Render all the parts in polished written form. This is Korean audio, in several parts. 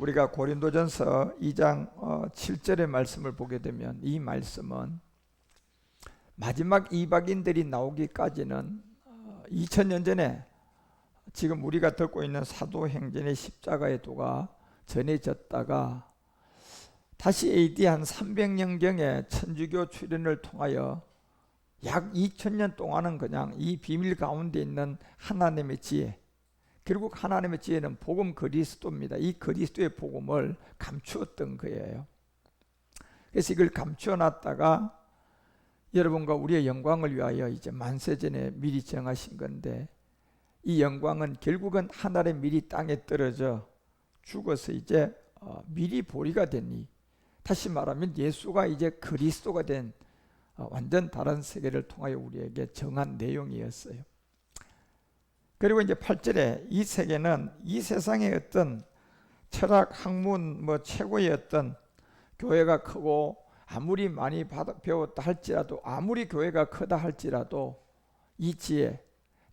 우리가 고린도전서 2장 7절의 말씀을 보게 되면 이 말씀은 마지막 이방인들이 나오기까지는 2000년 전에 지금 우리가 듣고 있는 사도행전의 십자가의 도가 전해졌다가 다시 AD 한 300년경에 천주교 출현을 통하여 약 2000년 동안은 그냥 이 비밀 가운데 있는 하나님의 지혜, 결국 하나님의 지혜는 복음 그리스도입니다. 이 그리스도의 복음을 감추었던 거예요. 그래서 이걸 감추어 놨다가 여러분과 우리의 영광을 위하여 이제 만세전에 미리 정하신 건데, 이 영광은 결국은 하늘의 미리 땅에 떨어져 죽어서 이제 미리 보리가 되니, 다시 말하면 예수가 이제 그리스도가 된 완전 다른 세계를 통하여 우리에게 정한 내용이었어요. 그리고 이제 8절에 이 세계는 이 세상의 어떤 철학, 학문, 최고의 어떤 교회가 크고 아무리 많이 배웠다 할지라도, 아무리 교회가 크다 할지라도 이 지혜,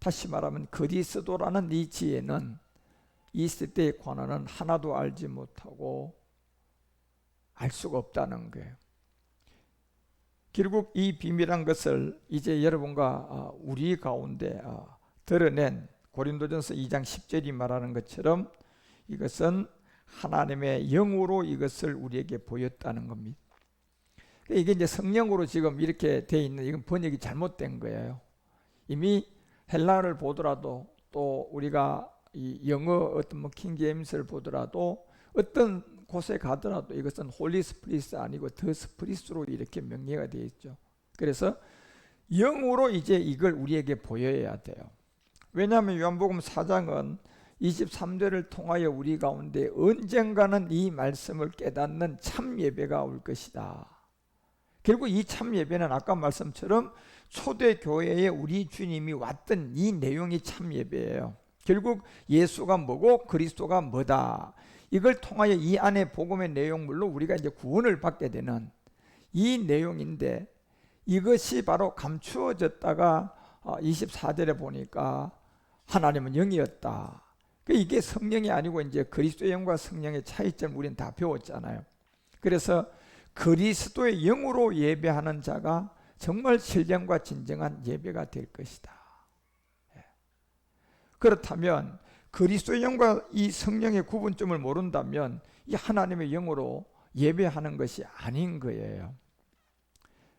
다시 말하면 그리스도라는 이 지혜는 이 시대의 관원은 하나도 알지 못하고 알 수가 없다는 거예요. 결국 이 비밀한 것을 이제 여러분과 우리 가운데 드러낸 고린도전서 2장 10절이 말하는 것처럼 이것은 하나님의 영으로 이것을 우리에게 보였다는 겁니다. 이게 이제 성령으로 지금 이렇게 돼 있는, 이건 번역이 잘못된 거예요. 이미 헬라어를 보더라도, 또 우리가 이 영어 어떤 킹제임스를 보더라도, 어떤 곳에 가더라도 이것은 홀리 스피릿이 아니고 더 스피릿으로 이렇게 명예가 되어 있죠. 그래서 영으로 이제 이걸 우리에게 보여야 돼요. 왜냐하면 요한복음 4장은 23절을 통하여 우리 가운데 언젠가는 이 말씀을 깨닫는 참 예배가 올 것이다. 결국 이 참 예배는 아까 말씀처럼 초대교회에 우리 주님이 왔던 이 내용이 참 예배예요. 결국 예수가 뭐고 그리스도가 뭐다, 이걸 통하여 이 안에 복음의 내용물로 우리가 이제 구원을 받게 되는 이 내용인데, 이것이 바로 감추어졌다가 24절에 보니까 하나님은 영이었다. 이게 성령이 아니고 이제 그리스도의 영과 성령의 차이점을 우리는 다 배웠잖아요. 그래서 그리스도의 영으로 예배하는 자가 정말 신령과 진정한 예배가 될 것이다. 그렇다면 그리스도의 영과 이 성령의 구분점을 모른다면 이 하나님의 영으로 예배하는 것이 아닌 거예요.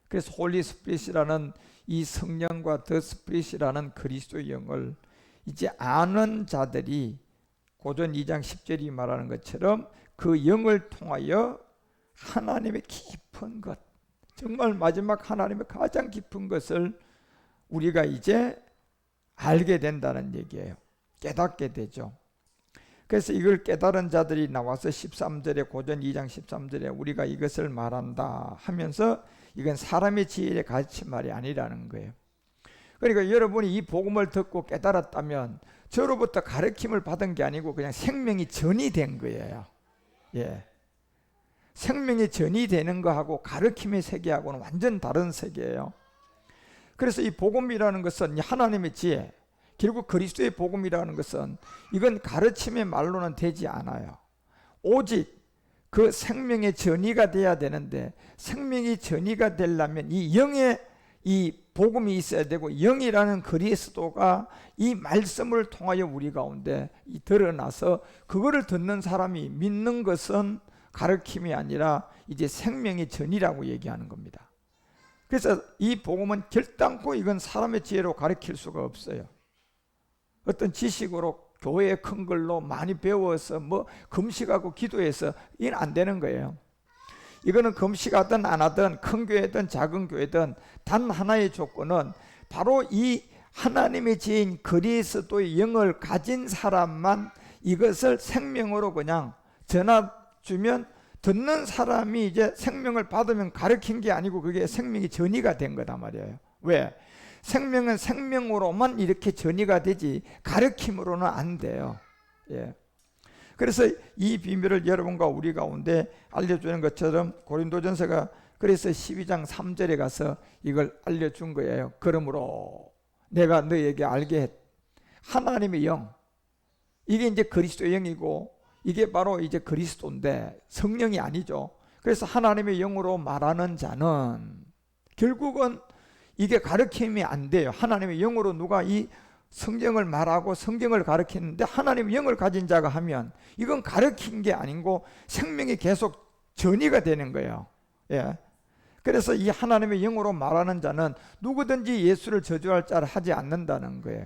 그래서 홀리 스피릿이라는 이 성령과 더 스피릿이라는 그리스도의 영을 이제 아는 자들이 고전 2장 10절이 말하는 것처럼 그 영을 통하여 하나님의 깊은 것, 정말 마지막 하나님의 가장 깊은 것을 우리가 이제 알게 된다는 얘기예요. 깨닫게 되죠. 그래서 이걸 깨달은 자들이 나와서 13절에, 고전 2장 13절에 우리가 이것을 말한다 하면서 이건 사람의 지혜에 가르친 말이 아니라는 거예요. 그러니까 여러분이 이 복음을 듣고 깨달았다면 저로부터 가르침을 받은 게 아니고 그냥 생명이 전이 된 거예요. 예. 생명이 전이 되는 거하고 가르침의 세계하고는 완전 다른 세계예요. 그래서 이 복음이라는 것은 하나님의 지혜, 결국 그리스도의 복음이라는 것은 이건 가르침의 말로는 되지 않아요. 오직 그 생명의 전이가 돼야 되는데, 생명이 전이가 되려면 이 영의 이 복음이 있어야 되고, 영이라는 그리스도가 이 말씀을 통하여 우리 가운데 드러나서 그거를 듣는 사람이 믿는 것은 가르침이 아니라 이제 생명의 전이라고 얘기하는 겁니다. 그래서 이 복음은 결단코 이건 사람의 지혜로 가르칠 수가 없어요. 어떤 지식으로 교회에 큰 걸로 많이 배워서 금식하고 기도해서 이건 안 되는 거예요. 이거는 금식하든 안 하든 큰 교회든 작은 교회든 단 하나의 조건은 바로 이 하나님의 지혜인 그리스도의 영을 가진 사람만 이것을 생명으로 그냥 전해주면, 듣는 사람이 이제 생명을 받으면 가르친 게 아니고 그게 생명이 전이가 된 거다 말이에요. 왜? 생명은 생명으로만 이렇게 전이가 되지 가르침으로는 안 돼요. 예. 그래서 이 비밀을 여러분과 우리 가운데 알려주는 것처럼 고린도전서가 그래서 12장 3절에 가서 이걸 알려준 거예요. 그러므로 내가 너에게 알게 했 하나님의 영, 이게 이제 그리스도의 영이고, 이게 바로 이제 그리스도인데 성령이 아니죠. 그래서 하나님의 영으로 말하는 자는 결국은 이게 가르침이 안 돼요. 하나님의 영으로 누가 이 성경을 말하고 성경을 가르치는데 하나님의 영을 가진 자가 하면 이건 가르친 게 아니고 생명이 계속 전이가 되는 거예요. 예. 그래서 이 하나님의 영으로 말하는 자는 누구든지 예수를 저주할 자를 하지 않는다는 거예요.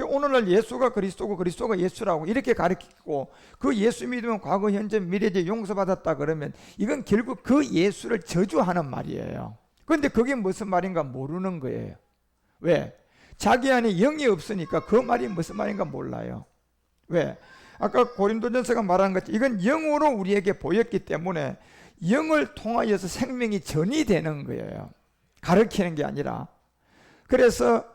오늘날 예수가 그리스도고 그리스도가 예수라고 이렇게 가르치고 그 예수 믿으면 과거 현재 미래제 용서받았다 그러면 이건 결국 그 예수를 저주하는 말이에요. 그런데 그게 무슨 말인가 모르는 거예요. 왜? 자기 안에 영이 없으니까 그 말이 무슨 말인가 몰라요. 왜? 아까 고린도전서가 말한 것처럼 이건 영으로 우리에게 보였기 때문에 영을 통하여서 생명이 전이 되는 거예요. 가르치는 게 아니라. 그래서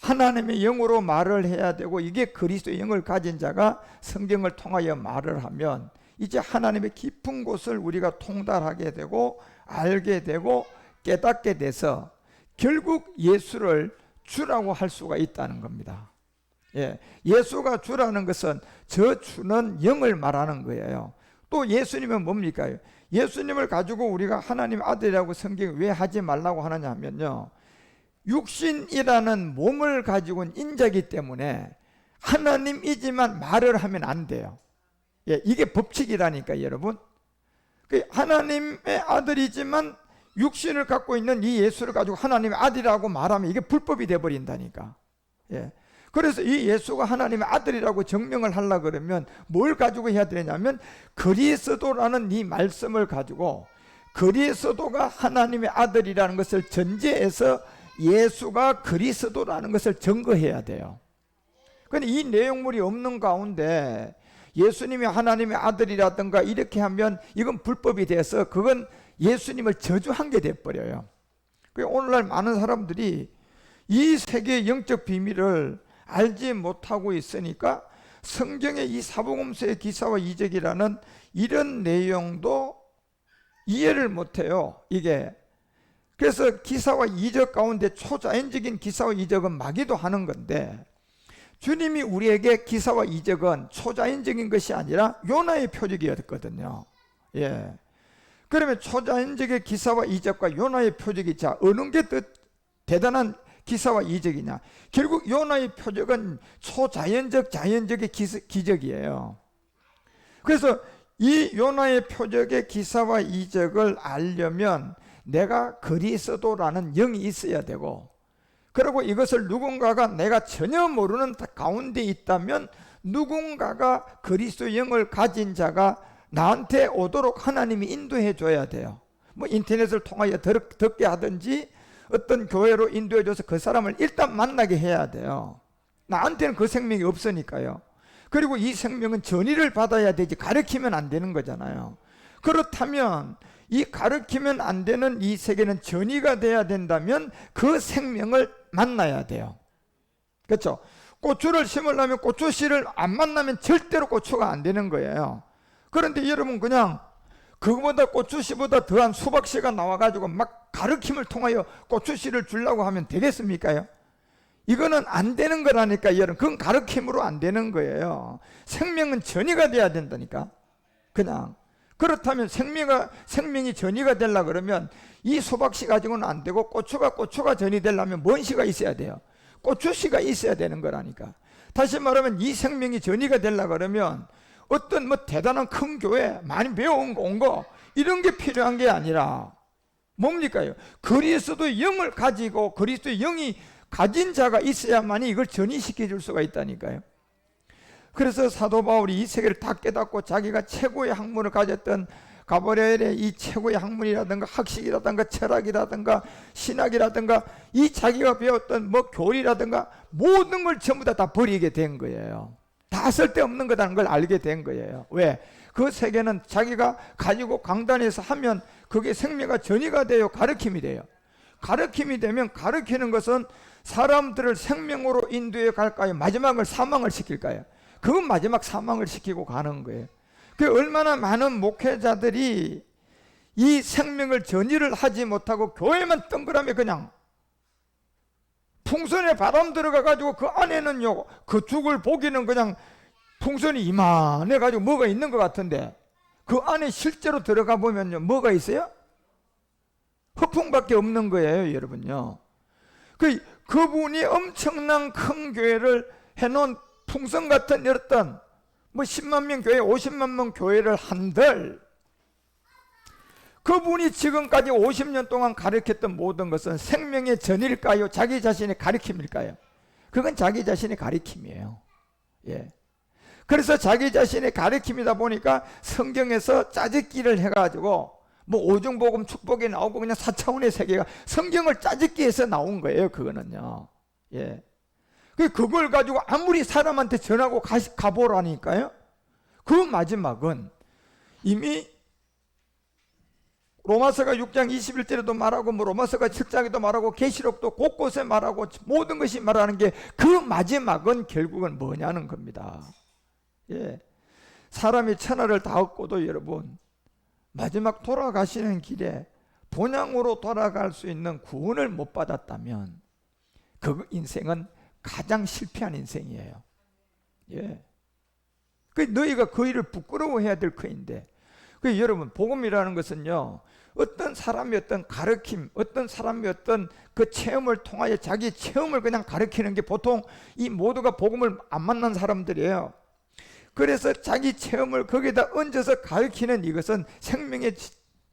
하나님의 영으로 말을 해야 되고 이게 그리스도의 영을 가진 자가 성경을 통하여 말을 하면 이제 하나님의 깊은 곳을 우리가 통달하게 되고 알게 되고 깨닫게 돼서 결국 예수를 주라고 할 수가 있다는 겁니다. 예, 예수가 주라는 것은 저 주는 영을 말하는 거예요. 또 예수님은 뭡니까? 예수님을 가지고 우리가 하나님 아들이라고 성경이 왜 하지 말라고 하느냐 하면요, 육신이라는 몸을 가지고 있는 인자이기 때문에 하나님이지만 말을 하면 안 돼요. 예, 이게 법칙이라니까 여러분. 하나님의 아들이지만 육신을 갖고 있는 이 예수를 가지고 하나님의 아들이라고 말하면 이게 불법이 되어버린다니까. 예. 그래서 이 예수가 하나님의 아들이라고 증명을 하려고 그러면 뭘 가지고 해야 되냐면 그리스도라는 이 말씀을 가지고 그리스도가 하나님의 아들이라는 것을 전제해서 예수가 그리스도라는 것을 증거해야 돼요. 그런데 이 내용물이 없는 가운데 예수님이 하나님의 아들이라든가 이렇게 하면 이건 불법이 돼서 그건 예수님을 저주한 게 돼버려요. 오늘날 많은 사람들이 이 세계의 영적 비밀을 알지 못하고 있으니까 성경의 이 사복음서의 기사와 이적이라는 이런 내용도 이해를 못해요. 이게 그래서 기사와 이적 가운데 초자연적인 기사와 이적은 마귀도 하는 건데 주님이 우리에게 기사와 이적은 초자연적인 것이 아니라 요나의 표적이었거든요. 예. 그러면 초자연적인 기사와 이적과 요나의 표적이 자 어느 게 더 대단한 기사와 이적이냐? 결국 요나의 표적은 초자연적 자연적의 기적이에요. 그래서 이 요나의 표적의 기사와 이적을 알려면 내가 그리스도라는 영이 있어야 되고, 그리고 이것을 누군가가 내가 전혀 모르는 가운데 있다면 누군가가 그리스도 영을 가진 자가 나한테 오도록 하나님이 인도해 줘야 돼요. 뭐 인터넷을 통하여 듣게 하든지 어떤 교회로 인도해 줘서 그 사람을 일단 만나게 해야 돼요. 나한테는 그 생명이 없으니까요. 그리고 이 생명은 전의를 받아야 되지 가르치면 안 되는 거잖아요. 그렇다면 이 가르치면 안 되는 이 세계는 전의가 돼야 된다면 그 생명을 만나야 돼요. 그렇죠? 고추를 심으려면 고추씨를 안 만나면 절대로 고추가 안 되는 거예요. 그런데 여러분 그냥 그거보다 고추씨보다 더한 수박씨가 나와가지고 막 가르침을 통하여 고추씨를 주려고 하면 되겠습니까요? 이거는 안 되는 거라니까 여러분. 그건 가르침으로 안 되는 거예요. 생명은 전이가 돼야 된다니까. 그냥 그렇다면 생명이 전이가 되려고 그러면 이 수박씨 가지고는 안 되고 고추가 전이 되려면 뭔 씨가 있어야 돼요? 고추씨가 있어야 되는 거라니까. 다시 말하면 이 생명이 전이가 되려고 그러면 어떤 뭐 대단한 큰 교회 많이 배워온 거 온 거 이런 게 필요한 게 아니라 뭡니까요? 그리스도의 영을 가지고 그리스도의 영이 가진 자가 있어야만이 이걸 전이시켜 줄 수가 있다니까요. 그래서 사도 바울이 이 세계를 다 깨닫고 자기가 최고의 학문을 가졌던 가브리엘의 이 최고의 학문이라든가 학식이라든가 철학이라든가 신학이라든가 이 자기가 배웠던 뭐 교리라든가 모든 걸 전부 다 버리게 된 거예요. 다 쓸데없는 거라는 걸 알게 된 거예요. 왜? 그 세계는 자기가 가지고 강단에서 하면 그게 생명과 전이가 돼요. 가르침이 돼요. 가르침이 되면 가르치는 것은 사람들을 생명으로 인도해 갈까요? 마지막을 사망을 시킬까요? 그건 마지막 사망을 시키고 가는 거예요. 그 얼마나 많은 목회자들이 이 생명을 전이를 하지 못하고 교회만 덩그라미 그냥 풍선에 바람 들어가 가지고 그 안에는요 그 죽을 보기는 그냥 풍선이 이만해 가지고 뭐가 있는 것 같은데 그 안에 실제로 들어가 보면요, 뭐가 있어요? 흑풍밖에 없는 거예요, 여러분요. 그분이 엄청난 큰 교회를 해놓은 풍선 같은 어떤 뭐 10만 명 교회, 50만 명 교회를 한들 그분이 지금까지 50년 동안 가르쳤던 모든 것은 생명의 전일까요? 자기 자신의 가르침일까요? 그건 자기 자신의 가르침이에요. 예. 그래서 자기 자신의 가르침이다 보니까 성경에서 짜집기를 해가지고 뭐 오중복음 축복이 나오고 그냥 4차원의 세계가 성경을 짜집기 해서 나온 거예요. 그거는요. 예. 그걸 가지고 아무리 사람한테 전하고 가보라니까요. 그 마지막은 이미 로마서가 6장 21절에도 말하고 뭐 로마서가 7장에도 말하고 계시록도 곳곳에 말하고 모든 것이 말하는 게 그 마지막은 결국은 뭐냐는 겁니다. 예. 사람이 천하를 다 얻고도 여러분 마지막 돌아가시는 길에 본향으로 돌아갈 수 있는 구원을 못 받았다면 그 인생은 가장 실패한 인생이에요. 예. 너희가 그 일을 부끄러워해야 될 터인데, 여러분 복음이라는 것은요, 어떤 사람이 어떤 가르침, 어떤 사람이 어떤 그 체험을 통하여 자기 체험을 그냥 가르치는 게 보통 이 모두가 복음을 안 만난 사람들이에요. 그래서 자기 체험을 거기다 얹어서 가르치는 이것은 생명의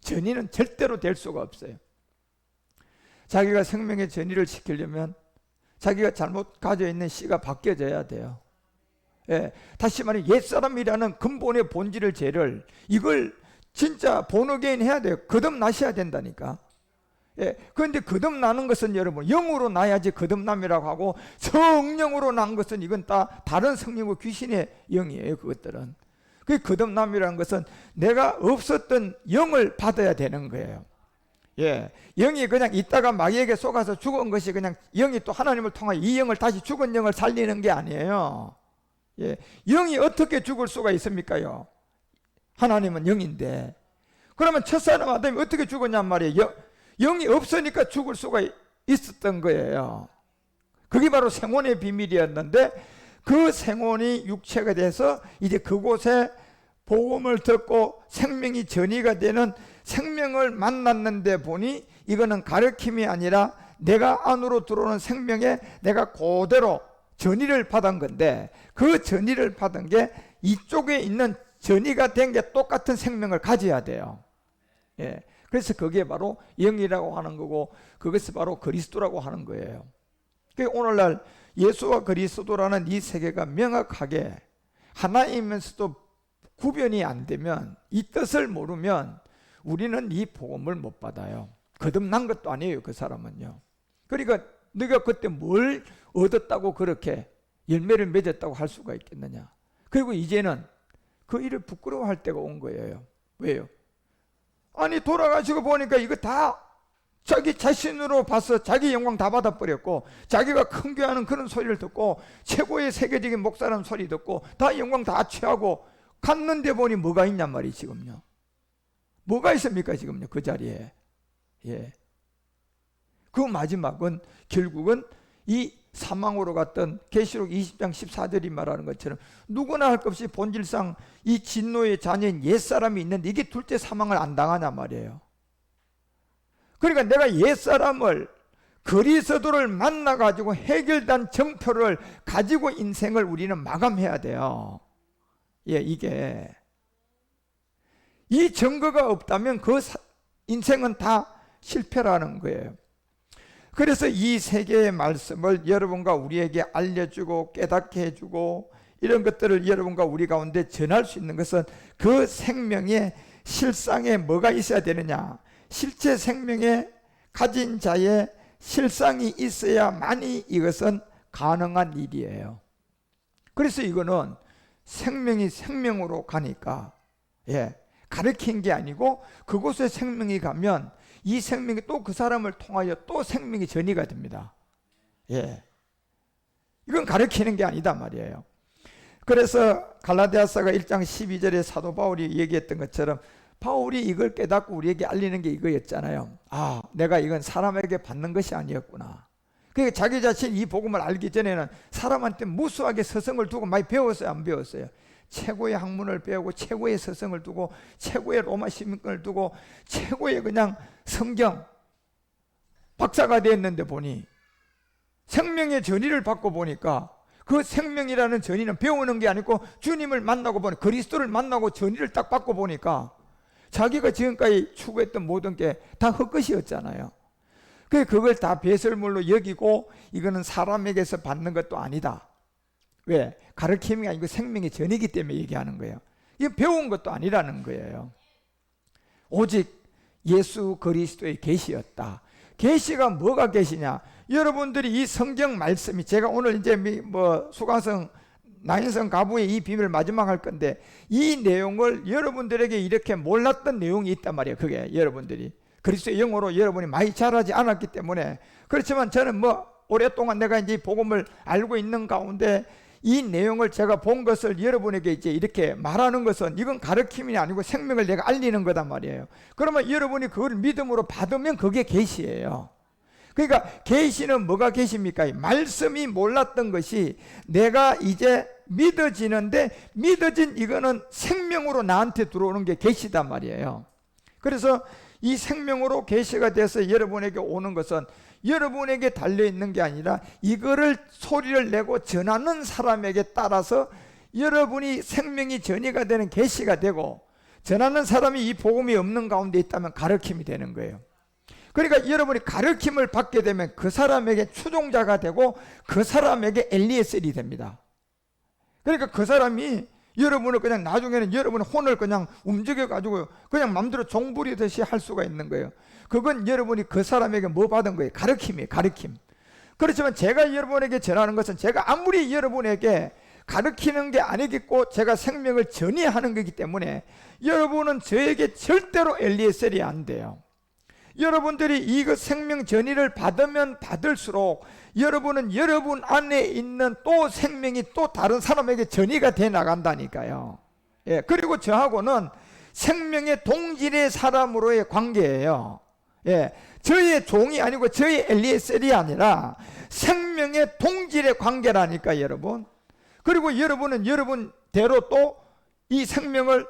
전이는 절대로 될 수가 없어요. 자기가 생명의 전이를 시키려면 자기가 잘못 가져 있는 씨가 바뀌어져야 돼요. 예, 다시 말해 옛사람이라는 근본의 본질을 죄를 이걸 진짜 본어게인 해야 돼요. 거듭나셔야 된다니까. 예, 그런데 거듭나는 것은 여러분 영으로 나야지 거듭남이라고 하고 성령으로 난 것은 이건 다 다른 성령과 귀신의 영이에요. 그것들은. 그 거듭남이라는 것은 내가 없었던 영을 받아야 되는 거예요. 예, 영이 그냥 있다가 마귀에게 속아서 죽은 것이 그냥 영이 또 하나님을 통하여 이 영을 다시 죽은 영을 살리는 게 아니에요. 예, 영이 어떻게 죽을 수가 있습니까요? 하나님은 영인데. 그러면 첫사람 아담이 어떻게 죽었냔 말이에요. 영이 없으니까 죽을 수가 있었던 거예요. 그게 바로 생혼의 비밀이었는데 그 생혼이 육체가 돼서 이제 그곳에 복음을 듣고 생명이 전이가 되는 생명을 만났는데 보니 이거는 가르침이 아니라 내가 안으로 들어오는 생명에 내가 그대로 전이를 받은 건데 그 전이를 받은 게 이쪽에 있는 전이가 된 게 똑같은 생명을 가져야 돼요. 예. 그래서 그게 바로 영이라고 하는 거고 그것이 바로 그리스도라고 하는 거예요. 오늘날 예수와 그리스도라는 이 세계가 명확하게 하나이면서도 구별이 안 되면 이 뜻을 모르면 우리는 이 복음을 못 받아요. 거듭난 것도 아니에요. 그 사람은요. 그러니까 네가 그때 뭘 얻었다고 그렇게 열매를 맺었다고 할 수가 있겠느냐. 그리고 이제는 그 일을 부끄러워할 때가 온 거예요. 왜요? 아니 돌아가시고 보니까 이거 다 자기 자신으로 봐서 자기 영광 다 받아버렸고 자기가 큰교하는 그런 소리를 듣고 최고의 세계적인 목사라는 소리 듣고 다 영광 다 취하고 갔는데 보니 뭐가 있냔 말이에요. 지금요. 뭐가 있습니까 지금요 그 자리에. 예. 그 마지막은 결국은 이 사망으로 갔던 계시록 20장 14절이 말하는 것처럼 누구나 할 것 없이 본질상 이 진노의 자녀인 옛사람이 있는데 이게 둘째 사망을 안 당하냐 말이에요. 그러니까 내가 옛사람을 그리스도를 만나가지고 해결된 정표를 가지고 인생을 우리는 마감해야 돼요. 예, 이게 이 증거가 없다면 그 인생은 다 실패라는 거예요. 그래서 이 세계의 말씀을 여러분과 우리에게 알려주고 깨닫게 해주고 이런 것들을 여러분과 우리 가운데 전할 수 있는 것은 그 생명의 실상에 뭐가 있어야 되느냐. 실제 생명에 가진 자의 실상이 있어야만이 이것은 가능한 일이에요. 그래서 이거는 생명이 생명으로 가니까 가르친 게 아니고 그곳에 생명이 가면 이 생명이 또 그 사람을 통하여 또 생명이 전이가 됩니다. 이건 가르치는 게 아니다 말이에요. 그래서 갈라디아서가 1장 12절에 사도 바울이 얘기했던 것처럼 바울이 이걸 깨닫고 우리에게 알리는 게 이거였잖아요. 아, 내가 이건 사람에게 받는 것이 아니었구나. 그러니까 자기 자신이 이 복음을 알기 전에는 사람한테 무수하게 서성을 두고 많이 배웠어요, 안 배웠어요? 최고의 학문을 배우고 최고의 서성을 두고 최고의 로마 시민권을 두고 최고의 그냥 성경 박사가 됐는데 보니 생명의 전의를 받고 보니까 그 생명이라는 전의는 배우는 게 아니고 주님을 만나고 보니 그리스도를 만나고 전의를 딱 받고 보니까 자기가 지금까지 추구했던 모든 게 다 헛것이었잖아요. 그걸 다 배설물로 여기고 이거는 사람에게서 받는 것도 아니다. 왜? 가르침이 아니고 생명의 전이기 때문에 얘기하는 거예요. 이거 배운 것도 아니라는 거예요. 오직 예수 그리스도의 계시였다. 계시가 뭐가 계시냐? 여러분들이 이 성경 말씀이, 제가 오늘 이제 수강성 나인성 가부의 이 비밀을 마지막 할 건데, 이 내용을 여러분들에게 이렇게 몰랐던 내용이 있단 말이에요. 그게 여러분들이 그리스도의 영으로 여러분이 많이 자라지 않았기 때문에. 그렇지만 저는 오랫동안 내가 이제 복음을 알고 있는 가운데 이 내용을 제가 본 것을 여러분에게 이제 이렇게 말하는 것은 이건 가르침이 아니고 생명을 내가 알리는 거단 말이에요. 그러면 여러분이 그걸 믿음으로 받으면 그게 계시예요. 그러니까 계시는 뭐가 계십니까? 말씀이 몰랐던 것이 내가 이제 믿어지는데, 믿어진 이거는 생명으로 나한테 들어오는 게 계시단 말이에요. 그래서 이 생명으로 계시가 돼서 여러분에게 오는 것은 여러분에게 달려있는 게 아니라 이거를 소리를 내고 전하는 사람에게 따라서 여러분이 생명이 전이가 되는 계시가 되고, 전하는 사람이 이 복음이 없는 가운데 있다면 가르침이 되는 거예요. 그러니까 여러분이 가르침을 받게 되면 그 사람에게 추종자가 되고 그 사람에게 엘리에셀이 됩니다. 그러니까 그 사람이 여러분을 그냥 나중에는 여러분의 혼을 그냥 움직여가지고 그냥 맘대로 종부리듯이 할 수가 있는 거예요. 그건 여러분이 그 사람에게 뭐 받은 거예요? 가르침이에요, 가르침. 그렇지만 제가 여러분에게 전하는 것은 제가 아무리 여러분에게 가르치는 게 아니겠고 제가 생명을 전이하는 거기 때문에 여러분은 저에게 절대로 엘리에셀이 안 돼요. 여러분들이 이거 생명 전이를 받으면 받을수록 여러분은 여러분 안에 있는 또 생명이 또 다른 사람에게 전이가 돼 나간다니까요. 예, 그리고 저하고는 생명의 동질의 사람으로의 관계예요. 예, 저의 종이 아니고 저의 엘리에셀이 아니라 생명의 동질의 관계라니까 여러분. 그리고 여러분은 여러분대로 또 이 생명을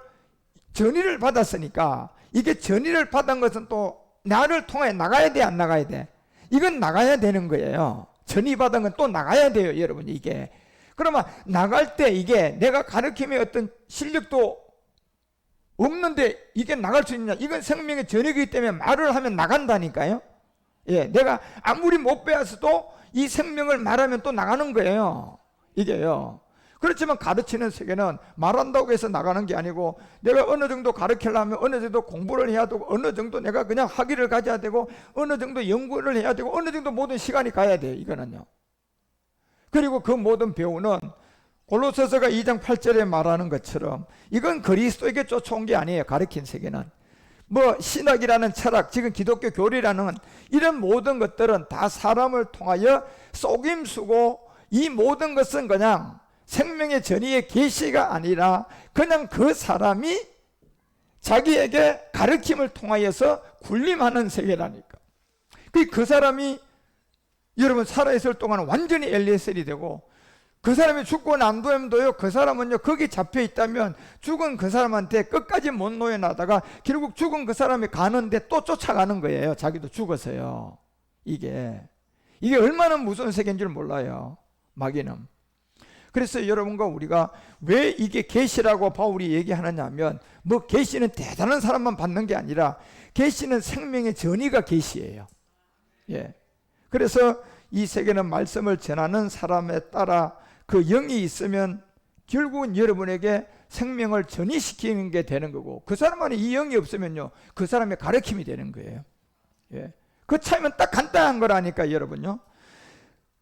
전이를 받았으니까 이게 전이를 받은 것은 또 나를 통해 나가야 돼, 안 나가야 돼? 이건 나가야 되는 거예요. 전이받은 건 또 나가야 돼요, 여러분. 이게 그러면 나갈 때 이게 내가 가르침의 어떤 실력도 없는데 이게 나갈 수 있냐? 이건 생명의 전이기 때문에 말을 하면 나간다니까요. 예, 내가 아무리 못 배웠어도 이 생명을 말하면 또 나가는 거예요, 이게요. 그렇지만 가르치는 세계는 말한다고 해서 나가는 게 아니고 내가 어느 정도 가르치려면 어느 정도 공부를 해야 되고 어느 정도 내가 그냥 학위를 가져야 되고 어느 정도 연구를 해야 되고 어느 정도 모든 시간이 가야 돼요, 이거는요. 그리고 그 모든 배우는 골로새서가 2장 8절에 말하는 것처럼 이건 그리스도에게 쫓아온 게 아니에요. 가르친 세계는 신학이라는 철학, 지금 기독교 교리라는 이런 모든 것들은 다 사람을 통하여 속임수고 이 모든 것은 그냥 생명의 전이의 계시가 아니라 그냥 그 사람이 자기에게 가르침을 통하여서 군림하는 세계라니까. 그 사람이 여러분 살아있을 동안 완전히 엘리에셀이 되고 그 사람이 죽고 난 다음에도요, 그 사람은요 거기 잡혀 있다면 죽은 그 사람한테 끝까지 못 노여나다가 결국 죽은 그 사람이 가는데 또 쫓아가는 거예요. 자기도 죽어서요. 이게 얼마나 무서운 세계인 줄 몰라요, 마귀는. 그래서 여러분과 우리가 왜 이게 계시라고 바울이 얘기하느냐 하면 계시는 대단한 사람만 받는 게 아니라 계시는 생명의 전이가 계시예요. 예. 그래서 이 세계는 말씀을 전하는 사람에 따라 그 영이 있으면 결국은 여러분에게 생명을 전이시키는 게 되는 거고, 그 사람 안에 이 영이 없으면요 그 사람의 가르침이 되는 거예요. 예. 그 차이면 딱 간단한 거라니까 여러분요.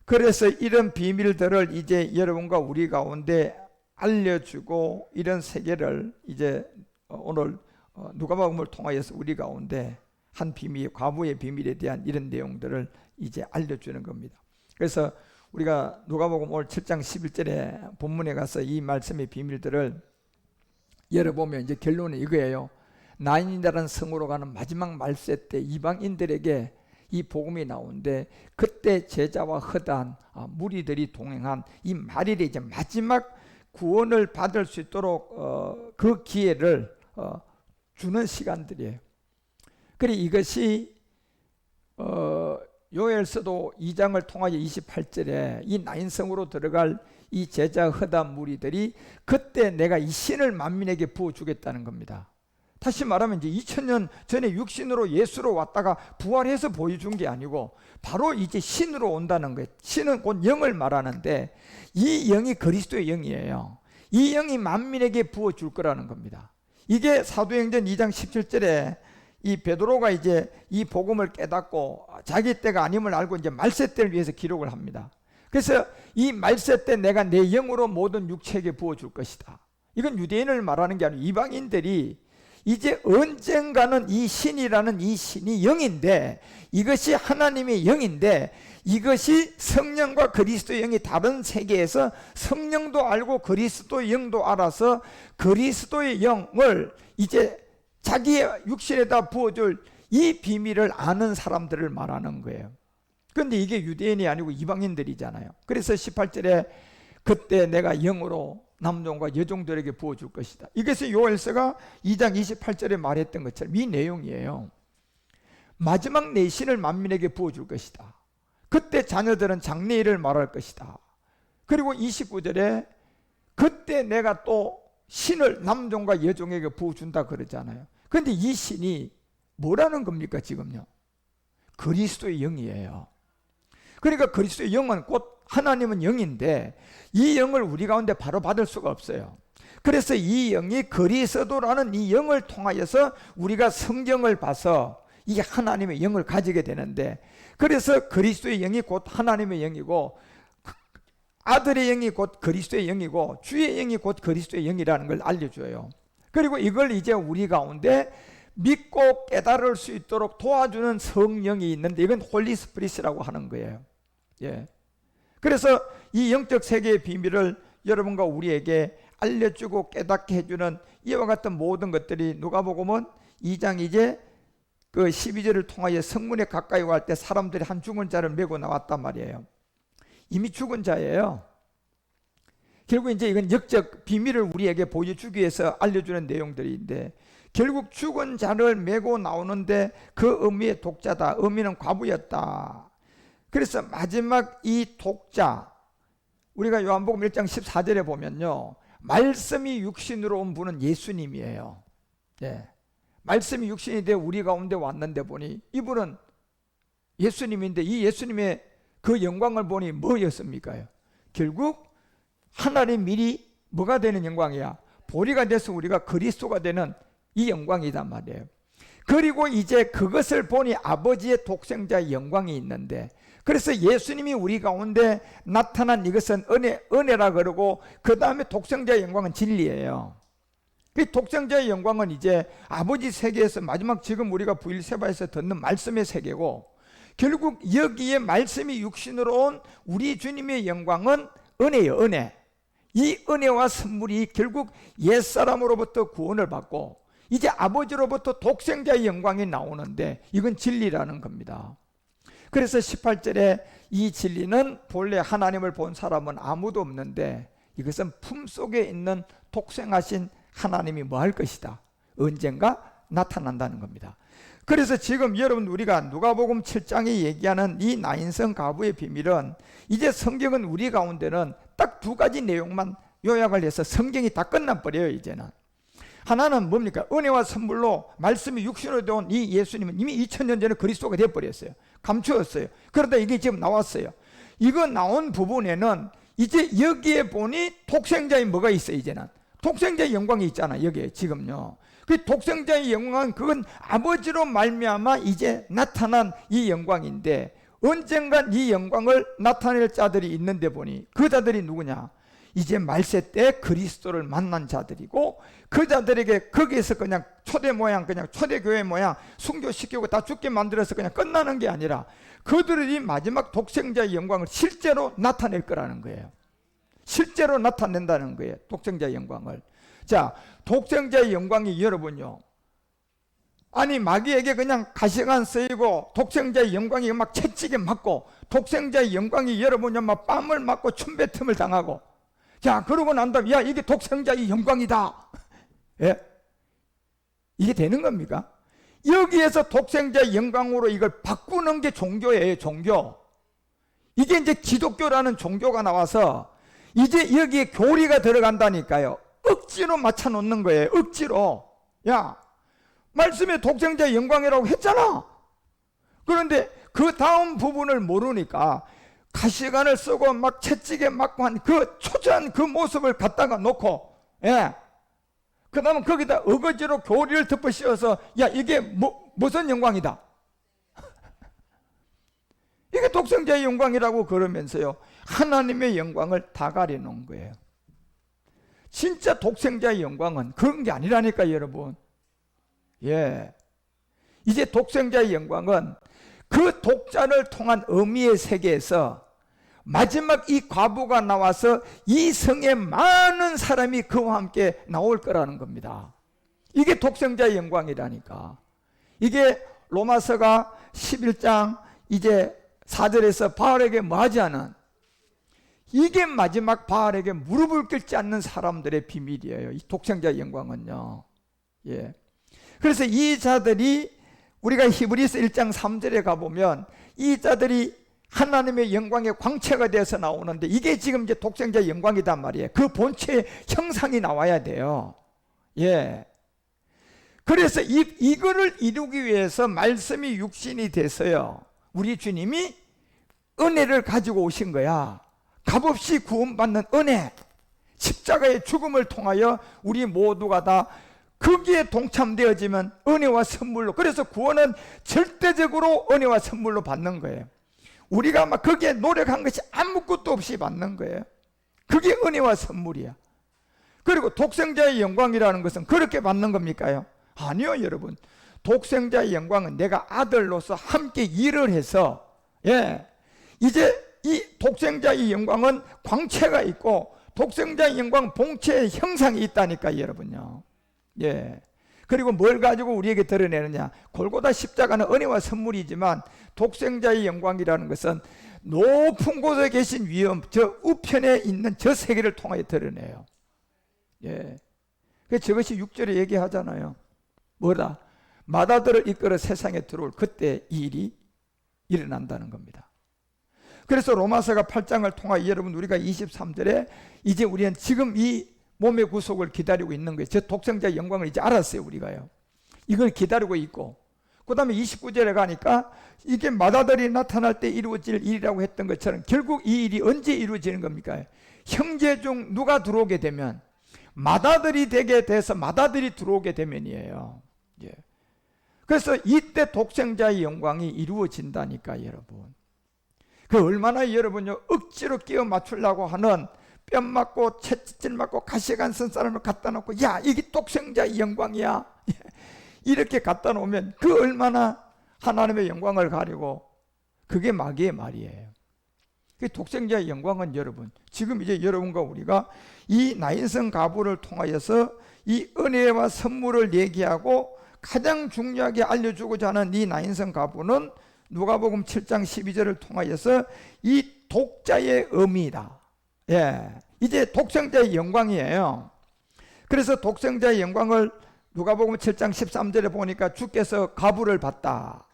그래서 이런 비밀들을 이제 여러분과 우리 가운데 알려주고 이런 세계를 이제 오늘 누가복음을 통하여서 우리 가운데 한 비밀, 과부의 비밀에 대한 이런 내용들을 이제 알려주는 겁니다. 그래서 우리가 누가복음 오늘 7장 11절에 본문에 가서 이 말씀의 비밀들을 열어보면 이제 결론은 이거예요. 나인이라는 성으로 가는 마지막 말세 때 이방인들에게 이 복음이 나오는데 그때 제자와 허다한 무리들이 동행한 이 말일에 이제 마지막 구원을 받을 수 있도록 그 기회를 주는 시간들이에요. 그래 이것이 요엘서도 2장을 통하여 28절에 이 나인성으로 들어갈 이 제자 허다한 무리들이 그때 내가 이 신을 만민에게 부어주겠다는 겁니다. 다시 말하면 이제 2000년 전에 육신으로 예수로 왔다가 부활해서 보여준 게 아니고 바로 이제 신으로 온다는 거예요. 신은 곧 영을 말하는데 이 영이 그리스도의 영이에요. 이 영이 만민에게 부어줄 거라는 겁니다. 이게 사도행전 2장 17절에 이 베드로가 이제 이 복음을 깨닫고 자기 때가 아님을 알고 이제 말세 때를 위해서 기록을 합니다. 그래서 이 말세 때 내가 내 영으로 모든 육체에게 부어줄 것이다. 이건 유대인을 말하는 게 아니고 이방인들이 이제 언젠가는 이 신이라는 이 신이 영인데 이것이 하나님의 영인데 이것이 성령과 그리스도의 영이 다른 세계에서 성령도 알고 그리스도의 영도 알아서 그리스도의 영을 이제 자기의 육신에다 부어줄 이 비밀을 아는 사람들을 말하는 거예요. 그런데 이게 유대인이 아니고 이방인들이잖아요. 그래서 18절에 그때 내가 영으로 남종과 여종들에게 부어줄 것이다. 이것이 요엘서가 2장 28절에 말했던 것처럼 이 내용이에요. 마지막 내 신을 만민에게 부어줄 것이다. 그때 자녀들은 장래일을 말할 것이다. 그리고 29절에 그때 내가 또 신을 남종과 여종에게 부어준다 그러잖아요. 그런데 이 신이 뭐라는 겁니까 지금요? 그리스도의 영이에요. 그러니까 그리스도의 영은 곧 하나님은 영인데 이 영을 우리 가운데 바로 받을 수가 없어요. 그래서 이 영이 그리스도라는 이 영을 통하여서 우리가 성경을 봐서 이 하나님의 영을 가지게 되는데 그래서 그리스도의 영이 곧 하나님의 영이고 아들의 영이 곧 그리스도의 영이고 주의 영이 곧 그리스도의 영이라는 걸 알려줘요. 그리고 이걸 이제 우리 가운데 믿고 깨달을 수 있도록 도와주는 성령이 있는데 이건 홀리 스피릿이라고 하는 거예요. 예. 그래서 이 영적 세계의 비밀을 여러분과 우리에게 알려주고 깨닫게 해주는 이와 같은 모든 것들이 누가복음은 2장 이제 그 12절을 통하여 성문에 가까이 갈 때 사람들이 한 죽은 자를 메고 나왔단 말이에요. 이미 죽은 자예요. 결국 이제 이건 영적 비밀을 우리에게 보여주기 위해서 알려주는 내용들인데 결국 죽은 자를 메고 나오는데 그 의미의 독자다. 의미는 과부였다. 그래서 마지막 이 독자 우리가 요한복음 1장 14절에 보면요. 말씀이 육신으로 온 분은 예수님이에요. 예. 말씀이 육신이 되어 우리 가운데 왔는데 보니 이분은 예수님인데 이 예수님의 그 영광을 보니 뭐였습니까? 결국 하나님 미리 뭐가 되는 영광이야? 보리가 돼서 우리가 그리스도가 되는 이 영광이단 말이에요. 그리고 이제 그것을 보니 아버지의 독생자의 영광이 있는데 그래서 예수님이 우리 가운데 나타난 이것은 은혜라 그러고 그 다음에 독생자의 영광은 진리예요. 그 독생자의 영광은 이제 아버지 세계에서 마지막 지금 우리가 부일세바에서 듣는 말씀의 세계고 결국 여기에 말씀이 육신으로 온 우리 주님의 영광은 은혜예요. 은혜. 이 은혜와 선물이 결국 옛사람으로부터 구원을 받고 이제 아버지로부터 독생자의 영광이 나오는데 이건 진리라는 겁니다. 그래서 18절에 이 진리는 본래 하나님을 본 사람은 아무도 없는데 이것은 품속에 있는 독생하신 하나님이 뭐 할 것이다. 언젠가 나타난다는 겁니다. 그래서 지금 여러분 우리가 누가복음 7장에 얘기하는 이 나인성 가부의 비밀은 이제 성경은 우리 가운데는 딱 두 가지 내용만 요약을 해서 성경이 다 끝나버려요. 이제는 하나는 뭡니까? 은혜와 선물로 말씀이 육신으로 된 이 예수님은 이미 2000년 전에 그리스도가 되어버렸어요. 감추었어요. 그러다 이게 지금 나왔어요. 이거 나온 부분에는 이제 여기에 보니 독생자의 뭐가 있어요. 이제는 독생자의 영광이 있잖아. 여기에 지금요. 그 독생자의 영광은 그건 아버지로 말미암아 이제 나타난 이 영광인데 언젠간 이 영광을 나타낼 자들이 있는데 보니 그 자들이 누구냐? 이제 말세 때 그리스도를 만난 자들이고 그 자들에게 거기에서 그냥 초대 모양 그냥 초대교회 모양 순교시키고 다 죽게 만들어서 그냥 끝나는 게 아니라 그들이 마지막 독생자의 영광을 실제로 나타낼 거라는 거예요. 실제로 나타낸다는 거예요. 독생자의 영광을. 자, 독생자의 영광이 여러분요 아니 마귀에게 그냥 가시관 쓰이고 독생자의 영광이 막 채찍에 맞고 독생자의 영광이 여러분이 막 뺨을 맞고 춤뱉음을 당하고, 자 그러고 난 다음에 야 이게 독생자의 영광이다. 예? 이게 되는 겁니까? 여기에서 독생자의 영광으로 이걸 바꾸는 게 종교예요. 종교. 이게 이제 기독교라는 종교가 나와서 이제 여기에 교리가 들어간다니까요. 억지로 맞춰 놓는 거예요. 억지로. 야 말씀에 독생자의 영광이라고 했잖아. 그런데 그 다음 부분을 모르니까 가시관을 쓰고 막 채찍에 맞고 한 그 초조한 그 모습을 갖다가 놓고, 예. 그 다음에 거기다 어거지로 교리를 덮어 씌워서 야 이게 무슨 영광이다. 이게 독생자의 영광이라고 그러면서요 하나님의 영광을 다 가려놓은 거예요. 진짜 독생자의 영광은 그런 게 아니라니까 여러분. 예, 이제 독생자의 영광은 그 독자를 통한 의미의 세계에서 마지막 이 과부가 나와서 이 성에 많은 사람이 그와 함께 나올 거라는 겁니다. 이게 독생자의 영광이라니까. 이게 로마서가 11장 이제 4절에서 바알에게 뭐하지 않은, 이게 마지막 바알에게 무릎을 꿇지 않는 사람들의 비밀이에요. 이 독생자의 영광은요. 예. 그래서 이 자들이 우리가 히브리서 1장 3절에 가보면 이 자들이 하나님의 영광의 광채가 되어서 나오는데 이게 지금 이제 독생자의 영광이단 말이에요. 그 본체의 형상이 나와야 돼요. 예. 그래서 이거를 이루기 위해서 말씀이 육신이 돼서요. 우리 주님이 은혜를 가지고 오신 거야. 값없이 구원받는 은혜. 십자가의 죽음을 통하여 우리 모두가 다 거기에 동참되어지면 은혜와 선물로, 그래서 구원은 절대적으로 은혜와 선물로 받는 거예요. 우리가 막 거기에 노력한 것이 아무것도 없이 받는 거예요. 그게 은혜와 선물이야. 그리고 독생자의 영광이라는 것은 그렇게 받는 겁니까요? 아니요, 여러분. 독생자의 영광은 내가 아들로서 함께 일을 해서, 예, 이제 이 독생자의 영광은 광채가 있고 독생자의 영광 본체의 형상이 있다니까 여러분요. 예. 그리고 뭘 가지고 우리에게 드러내느냐? 골고다 십자가는 은혜와 선물이지만 독생자의 영광이라는 것은 높은 곳에 계신 위엄, 저 우편에 있는 저 세계를 통하여 드러내요. 예. 그래서 저것이 6절에 얘기하잖아요. 뭐다? 맏아들을 이끌어 세상에 들어올 그때 이 일이 일어난다는 겁니다. 그래서 로마서가 8장을 통하여 여러분 우리가 23절에 이제 우리는 지금 이 몸의 구속을 기다리고 있는 거예요. 저 독생자의 영광을 이제 알았어요, 우리가요. 이걸 기다리고 있고, 그 다음에 29절에 가니까 이게 맏아들이 나타날 때 이루어질 일이라고 했던 것처럼 결국 이 일이 언제 이루어지는 겁니까? 형제 중 누가 들어오게 되면, 맏아들이 되게 돼서 맏아들이 들어오게 되면이에요. 예. 그래서 이때 독생자의 영광이 이루어진다니까 여러분. 그 얼마나 여러분요 억지로 끼워 맞추려고 하는 뺨 맞고 채찍질 맞고 가시관 쓴 사람을 갖다 놓고 야 이게 독생자의 영광이야 이렇게 갖다 놓으면 그 얼마나 하나님의 영광을 가리고, 그게 마귀의 말이에요. 그 독생자의 영광은 여러분 지금 이제 여러분과 우리가 이 나인성 가부를 통하여서 이 은혜와 선물을 얘기하고 가장 중요하게 알려주고자 하는 이 나인성 가부는 누가복음 7장 12절을 통하여서 이 독자의 의미이다. 예, 이제 독생자의 영광이에요. 그래서 독생자의 영광을 누가복음 7장 13절에 보니까 주께서 가부를 봤다.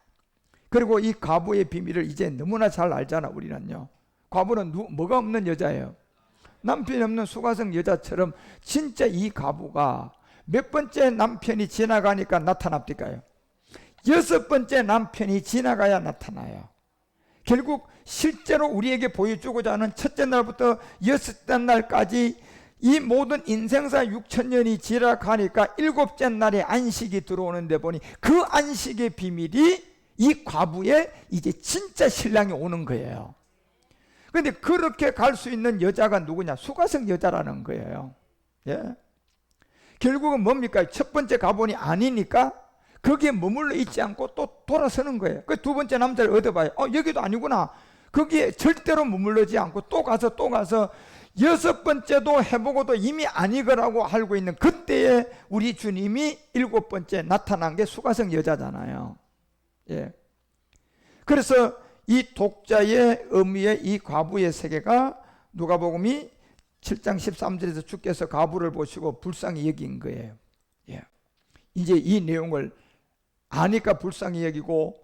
그리고 이 가부의 비밀을 이제 너무나 잘 알잖아 우리는요. 가부는 뭐가 없는 여자예요. 남편이 없는 수가성 여자처럼 진짜 이 가부가 몇 번째 남편이 지나가니까 나타납니까요? 6번째 남편이 지나가야 나타나요. 결국 실제로 우리에게 보여주고자 하는 첫째 날부터 6째 날까지 이 모든 인생사 6천년이 지나가니까 7째 날에 안식이 들어오는데 보니 그 안식의 비밀이 이 과부의 이제 진짜 신랑이 오는 거예요. 그런데 그렇게 갈 수 있는 여자가 누구냐? 수가성 여자라는 거예요. 예. 결국은 뭡니까? 첫 번째 가본이 아니니까 거기에 머물러 있지 않고 또 돌아서는 거예요. 그 두 번째 남자를 얻어봐요. 여기도 아니구나. 거기에 절대로 머물러지 않고 또 가서 또 가서 6번째도 해보고도 이미 아니거라고 알고 있는 그때에 우리 주님이 7번째 나타난 게 수가성 여자잖아요. 예. 그래서 이 독자의 의미의 이 과부의 세계가 누가복음이 7장 13절에서 주께서 과부를 보시고 불쌍히 여긴 거예요. 예. 이제 이 내용을 아니까 불쌍히 여기고,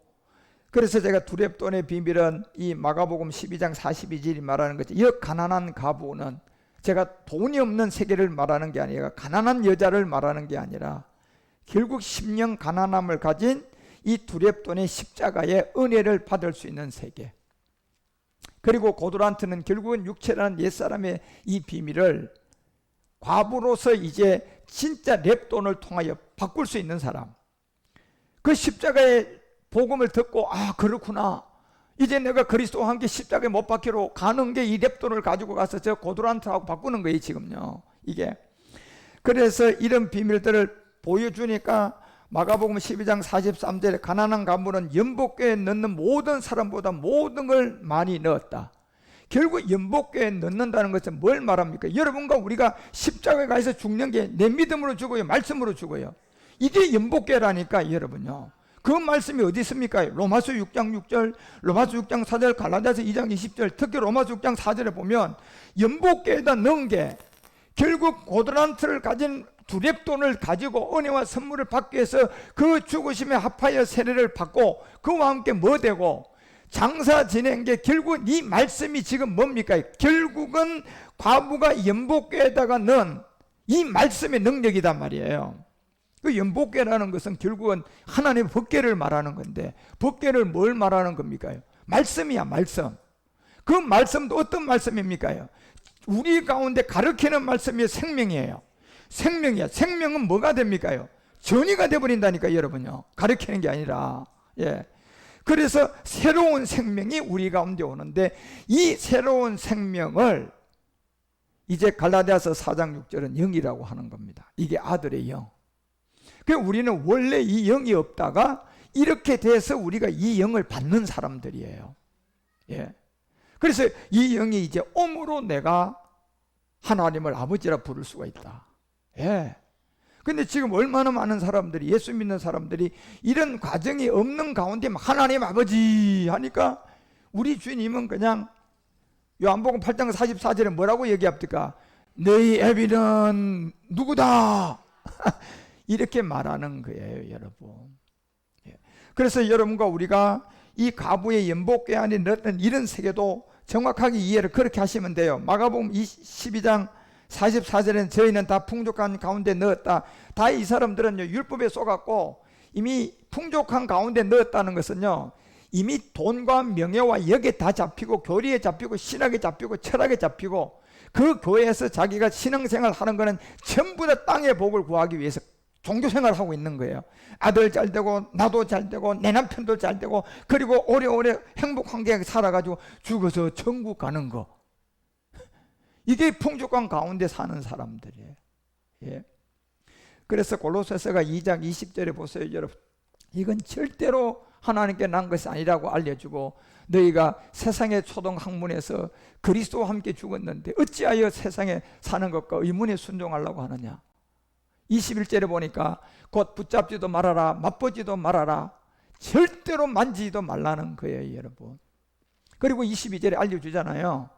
그래서 제가 두렙돈의 비밀은 이 마가복음 12장 42절이 말하는 거죠. 이 가난한 과부는 제가 돈이 없는 세계를 말하는 게 아니라 가난한 여자를 말하는 게 아니라 결국 심령 가난함을 가진 이 두렙돈의 십자가의 은혜를 받을 수 있는 세계. 그리고 고도란트는 결국은 육체라는 옛사람의 이 비밀을 과부로서 이제 진짜 렙돈을 통하여 바꿀 수 있는 사람. 그 십자가의 복음을 듣고 그렇구나. 이제 내가 그리스도와 함께 십자가에 못 박히러 가는 게 이 렙돈을 가지고 가서 저 고도란트하고 바꾸는 거예요 지금요. 이게. 그래서 이런 비밀들을 보여주니까 마가복음 12장 43절에 가난한 간부는 연복궤에 넣는 모든 사람보다 모든 걸 많이 넣었다. 결국 연복궤에 넣는다는 것은 뭘 말합니까? 여러분과 우리가 십자가에 가서 죽는 게 내 믿음으로 죽어요, 말씀으로 죽어요. 이게 연복궤라니까 여러분요. 그 말씀이 어디 있습니까? 로마서 6장 6절, 로마서 6장 4절, 갈라디아서 2장 20절, 특히 로마서 6장 4절에 보면 연복궤에다 넣은 게 결국 고도란트를 가진 두렙돈을 가지고 은혜와 선물을 받기 위해서 그 죽으심에 합하여 세례를 받고 그와 함께 뭐 되고 장사 지낸 게 결국 이 말씀이 지금 뭡니까? 결국은 과부가 연복궤에다가 넣은 이 말씀의 능력이단 말이에요. 그 연복궤라는 것은 결국은 하나님의 법궤를 말하는 건데, 법궤를 뭘 말하는 겁니까? 말씀이야, 말씀. 그 말씀도 어떤 말씀입니까? 우리 가운데 가르치는 말씀이 생명이에요. 생명이야. 생명은 뭐가 됩니까? 전이가 되어버린다니까 여러분요. 가르치는 게 아니라. 예. 그래서 새로운 생명이 우리 가운데 오는데, 이 새로운 생명을 이제 갈라디아서 4장 6절은 영이라고 하는 겁니다. 이게 아들의 영. 그 우리는 원래 이 영이 없다가 이렇게 돼서 우리가 이 영을 받는 사람들이에요. 예. 그래서 이 영이 이제 옴으로 내가 하나님을 아버지라 부를 수가 있다. 예. 근데 지금 얼마나 많은 사람들이, 예수 믿는 사람들이 이런 과정이 없는 가운데 하나님 아버지 하니까 우리 주님은 그냥 요한복음 8장 44절에 뭐라고 얘기합니까? 너희 애비는 누구다? 이렇게 말하는 거예요, 여러분. 그래서 여러분과 우리가 이 과부의 연복궤 안에 넣었던 이런 세계도 정확하게 이해를 그렇게 하시면 돼요. 마가복음 12장 44절에는 저희는 다 풍족한 가운데 넣었다. 다 이 사람들은요, 율법에 쏘갔고 이미 풍족한 가운데 넣었다는 것은요, 이미 돈과 명예와 역에 다 잡히고 교리에 잡히고 신학에 잡히고 철학에 잡히고 그 교회에서 자기가 신앙생활 하는 거는 전부 다 땅의 복을 구하기 위해서 종교생활을 하고 있는 거예요. 아들 잘 되고 나도 잘 되고 내 남편도 잘 되고 그리고 오래오래 행복하게 살아가지고 죽어서 천국 가는 거. 이게 풍족한 가운데 사는 사람들이에요. 예. 그래서 골로새서가 2장 20절에 보세요, 여러분. 이건 절대로 하나님께 난 것이 아니라고 알려주고, 너희가 세상의 초등 학문에서 그리스도와 함께 죽었는데 어찌하여 세상에 사는 것과 의문에 순종하려고 하느냐. 21절에 보니까 곧 붙잡지도 말아라, 맛보지도 말아라, 절대로 만지지도 말라는 거예요, 여러분. 그리고 22절에 알려주잖아요.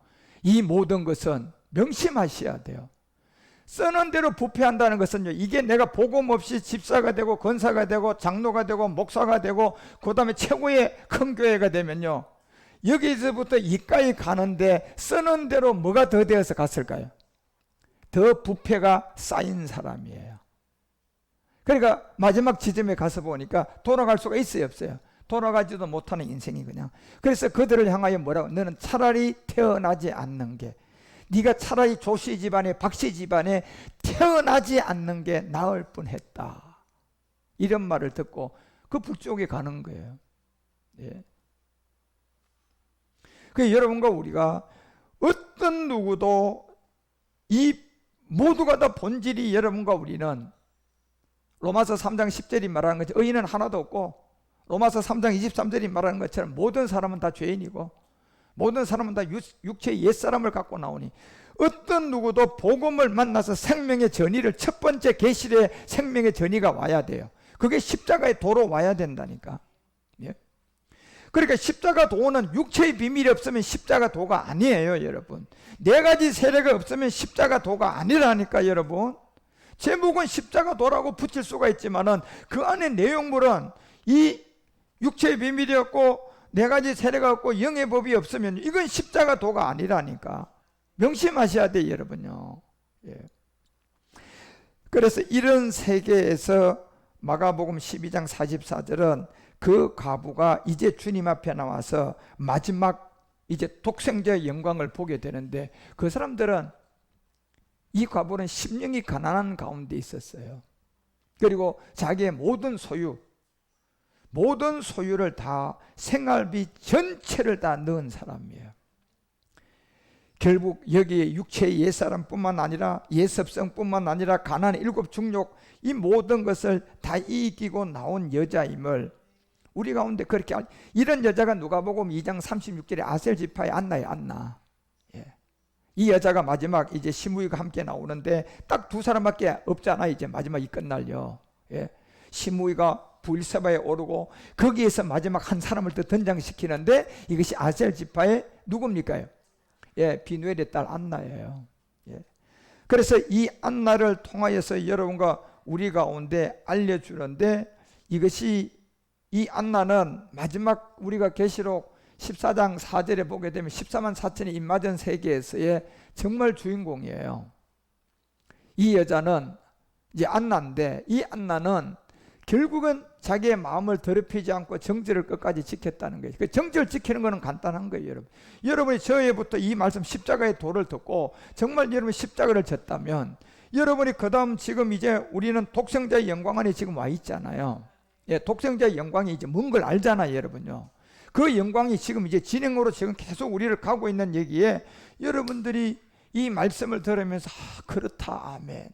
이 모든 것은 명심하셔야 돼요. 쓰는 대로 부패한다는 것은요, 이게 내가 복음 없이 집사가 되고 권사가 되고 장로가 되고 목사가 되고 그 다음에 최고의 큰 교회가 되면요, 여기서부터 이까지 가는데 쓰는 대로 뭐가 더 되어서 갔을까요? 더 부패가 쌓인 사람이에요. 그러니까 마지막 지점에 가서 보니까 돌아갈 수가 있어요, 없어요? 돌아가지도 못하는 인생이 그냥. 그래서 그들을 향하여 뭐라고? 너는 차라리 태어나지 않는 게, 네가 차라리 조씨 집안에 박씨 집안에 태어나지 않는 게 나을 뻔했다. 이런 말을 듣고 그 불쪽에 가는 거예요. 예. 그 여러분과 우리가 어떤 누구도 이 모두가 다 본질이, 여러분과 우리는 로마서 3장 10절이 말하는 것처럼 의인은 하나도 없고 로마서 3장 23절이 말하는 것처럼 모든 사람은 다 죄인이고 모든 사람은 다 육체의 옛사람을 갖고 나오니 어떤 누구도 복음을 만나서 생명의 전의를 첫 번째 계시의 생명의 전의가 와야 돼요. 그게 십자가의 도로 와야 된다니까. 예? 그러니까 십자가 도는 육체의 비밀이 없으면 십자가 도가 아니에요, 여러분. 네 가지 세례가 없으면 십자가 도가 아니라니까, 여러분. 제목은 십자가 도라고 붙일 수가 있지만은 그 안에 내용물은 이 육체의 비밀이 없고 네 가지 세례가 없고 영의 법이 없으면 이건 십자가 도가 아니라니까. 명심하셔야 돼요, 여러분요. 예. 그래서 이런 세계에서 마가복음 12장 44절은 그 과부가 이제 주님 앞에 나와서 마지막 이제 독생자의 영광을 보게 되는데, 그 사람들은, 이 과부는 심령이 가난한 가운데 있었어요. 그리고 자기의 모든 소유를 다, 생활비 전체를 다 넣은 사람이에요. 결국 여기에 육체의 옛사람뿐만 아니라 예습성뿐만 아니라 가난의 일곱 중욕, 이 모든 것을 다 이기고 나온 여자임을 우리 가운데 그렇게, 이런 여자가 누가복음 2장 36절에 아셀 지파의 안나예요. 안나. 예. 이 여자가 마지막 이제 시므이가 함께 나오는데 딱 두 사람밖에 없잖아. 이제 마지막이 끝날요. 예. 시므이가 부엘세바에 오르고 거기에서 마지막 한 사람을 더 등장시키는데 이것이 아셀 지파의 누굽니까요? 예, 비누엘의 딸 안나예요. 예. 그래서 이 안나를 통하여서 여러분과 우리 가운데 알려주는데, 이것이, 이 안나는 마지막 우리가 계시록 14장 4절에 보게 되면 14만 4천이 입맞은 세계에서의 정말 주인공이에요. 이 여자는 이제 안나인데, 이 안나는 결국은 자기의 마음을 더럽히지 않고 정절을 끝까지 지켰다는 거예요. 그 정절 지키는 거는 간단한 거예요, 여러분. 여러분이 저에부터 이 말씀 십자가의 도를 듣고 정말 여러분이 십자가를 졌다면, 여러분이 그 다음 지금 이제 우리는 독생자의 영광 안에 지금 와 있잖아요. 예, 독생자의 영광이 이제 뭔 걸 알잖아요, 여러분요. 그 영광이 지금 이제 진행으로 지금 계속 우리를 가고 있는 얘기에, 여러분들이 이 말씀을 들으면서 그렇다, 아멘.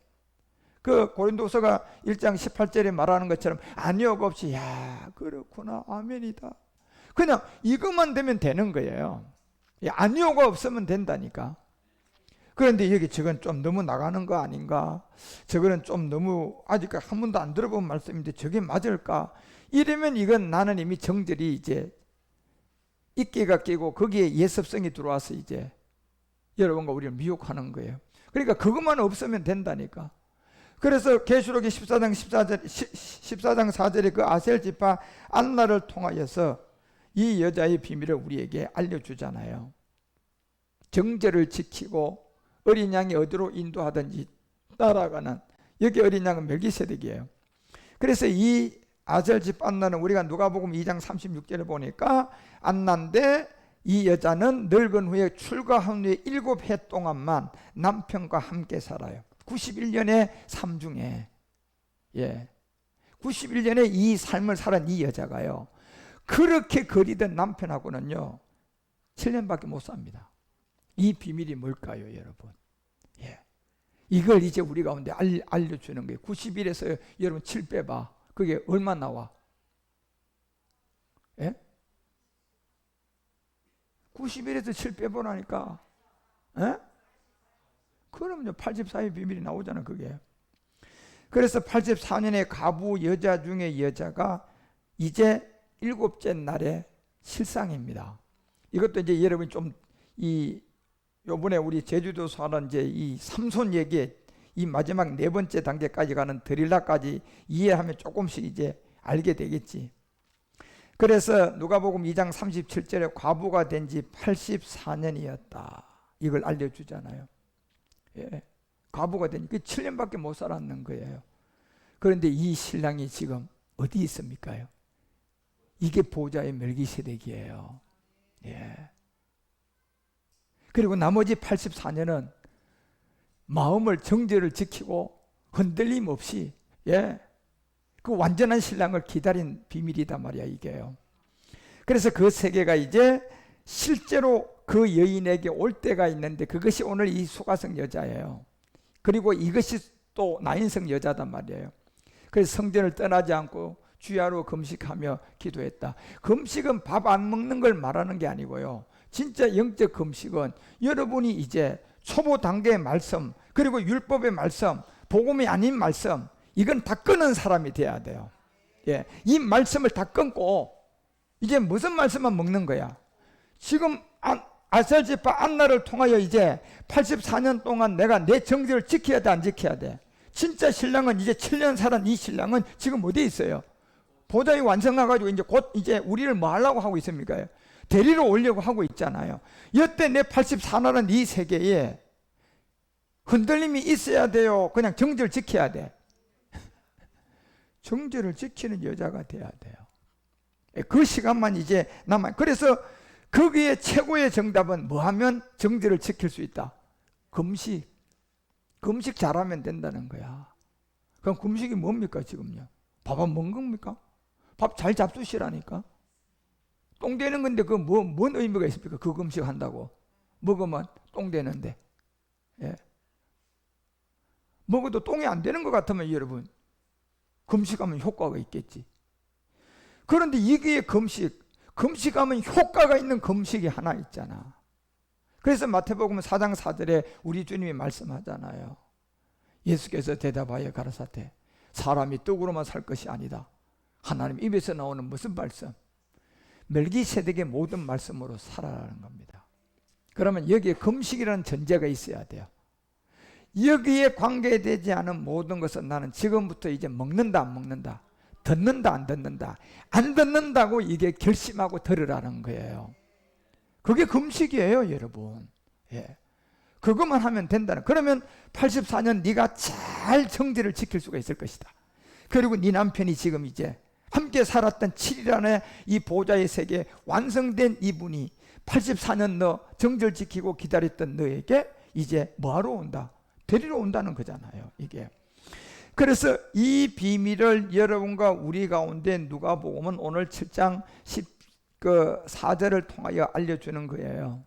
그 고린도서가 1장 18절에 말하는 것처럼 아니오가 없이, 야, 그렇구나, 아멘이다. 그냥 이것만 되면 되는 거예요. 아니오가 없으면 된다니까. 그런데 여기 저건 좀 너무 나가는 거 아닌가? 저거는 좀 너무 아직 한 번도 안 들어본 말씀인데 저게 맞을까? 이러면 이건 나는 이미 정절이 이제 이끼가 끼고 거기에 예습성이 들어와서 이제 여러분과 우리를 미혹하는 거예요. 그러니까 그것만 없으면 된다니까. 그래서 계시록의 14장 4절에 그 아셀 지파 안나를 통하여서 이 여자의 비밀을 우리에게 알려주잖아요. 정절을 지키고 어린 양이 어디로 인도하든지 따라가는, 여기 어린 양은 멜기세덱이에요. 그래서 이 아셀 집 안나는 우리가 누가복음 2장 36절을 보니까 안나인데, 이 여자는 늙은 후에 출가한 후에 7해 동안만 남편과 함께 살아요. 91년의 삶 중에, 예, 91년의 이 삶을 살은 이 여자가요, 그렇게 거리던 남편하고는요 7년밖에 못 삽니다. 이 비밀이 뭘까요, 여러분? 예, 이걸 이제 우리 가운데 알려주는 거예요. 90일에서 여러분 7 빼봐. 그게 얼마 나와? 예? 90일에서 7 빼보라니까. 예? 그럼요, 84의 비밀이 나오잖아, 그게. 그래서 84년의 가부 여자 중에 여자가 이제 7째 날에 실상입니다. 이것도 이제 여러분이 좀 요번에 우리 제주도에서 하는 이제 이 삼손 얘기, 이 마지막 4번째 단계까지 가는 드릴라까지 이해하면 조금씩 이제 알게 되겠지. 그래서 누가복음 2장 37절에 과부가 된 지 84년이었다. 이걸 알려주잖아요. 예, 과부가 되니까 7년밖에 못 살았는 거예요. 그런데 이 신랑이 지금 어디 있습니까? 이게 보좌의 멜기세덱이에요. 예. 그리고 나머지 84년은 마음을, 정죄를 지키고 흔들림 없이, 예, 그 완전한 신랑을 기다린 비밀이다 말이야, 이게요. 그래서 그 세계가 이제 실제로 그 여인에게 올 때가 있는데, 그것이 오늘 이 수가성 여자예요. 그리고 이것이 또 나인성 여자단 말이에요. 그래서 성전을 떠나지 않고 주야로 금식하며 기도했다. 금식은 밥 안 먹는 걸 말하는 게 아니고요, 진짜 영적 금식은 여러분이 이제 초보 단계의 말씀, 그리고 율법의 말씀, 복음이 아닌 말씀, 이건 다 끊은 사람이 돼야 돼요. 예, 이 말씀을 다 끊고 이제 무슨 말씀만 먹는 거야? 지금 아셀지파 안나를 통하여 이제 84년 동안 내가 내 정죄를 지켜야 돼, 안 지켜야 돼? 진짜 신랑은 이제 7년 살은 이 신랑은 지금 어디에 있어요? 보좌에 완성해가지고 이제 곧 이제 우리를 뭐 하려고 하고 있습니까? 데리러 오려고 하고 있잖아요. 여태 내 84날은 이 세계에 흔들림이 있어야 돼요? 그냥 정죄를 지켜야 돼? 정죄를 지키는 여자가 돼야 돼요. 그 시간만 이제 남아요. 그래서 거기에 최고의 정답은 뭐 하면 정죄를 지킬 수 있다? 금식. 금식 잘하면 된다는 거야. 그럼 금식이 뭡니까 지금요? 밥 안 먹은 겁니까? 밥 잘 잡수시라니까. 똥 되는 건데 그 뭔 의미가 있습니까? 그 금식 한다고. 먹으면 똥 되는데. 예. 먹어도 똥이 안 되는 것 같으면 여러분 금식하면 효과가 있겠지. 그런데 이게 금식하면 효과가 있는 금식이 하나 있잖아. 그래서 마태복음 4장 4절에 우리 주님이 말씀하잖아요. 예수께서 대답하여 가라사대 사람이 떡으로만 살 것이 아니다. 하나님 입에서 나오는 무슨 말씀? 멜기세덱의 모든 말씀으로 살아라는 겁니다. 그러면 여기에 금식이라는 전제가 있어야 돼요. 여기에 관계되지 않은 모든 것은 나는 지금부터 이제 먹는다 안 먹는다, 듣는다 안 듣는다, 안 듣는다고 이게 결심하고 들으라는 거예요. 그게 금식이에요 여러분. 예. 그것만 하면 된다는. 그러면 84년 네가 잘 정죄를 지킬 수가 있을 것이다. 그리고 네 남편이 지금 이제 함께 살았던 7일 안에 이 보좌의 세계에 완성된 이분이 84년 너 정죄를 지키고 기다렸던 너에게 이제 뭐하러 온다? 데리러 온다는 거잖아요 이게. 그래서 이 비밀을 여러분과 우리 가운데 누가복음은 오늘 7장 14절을 통하여 알려주는 거예요.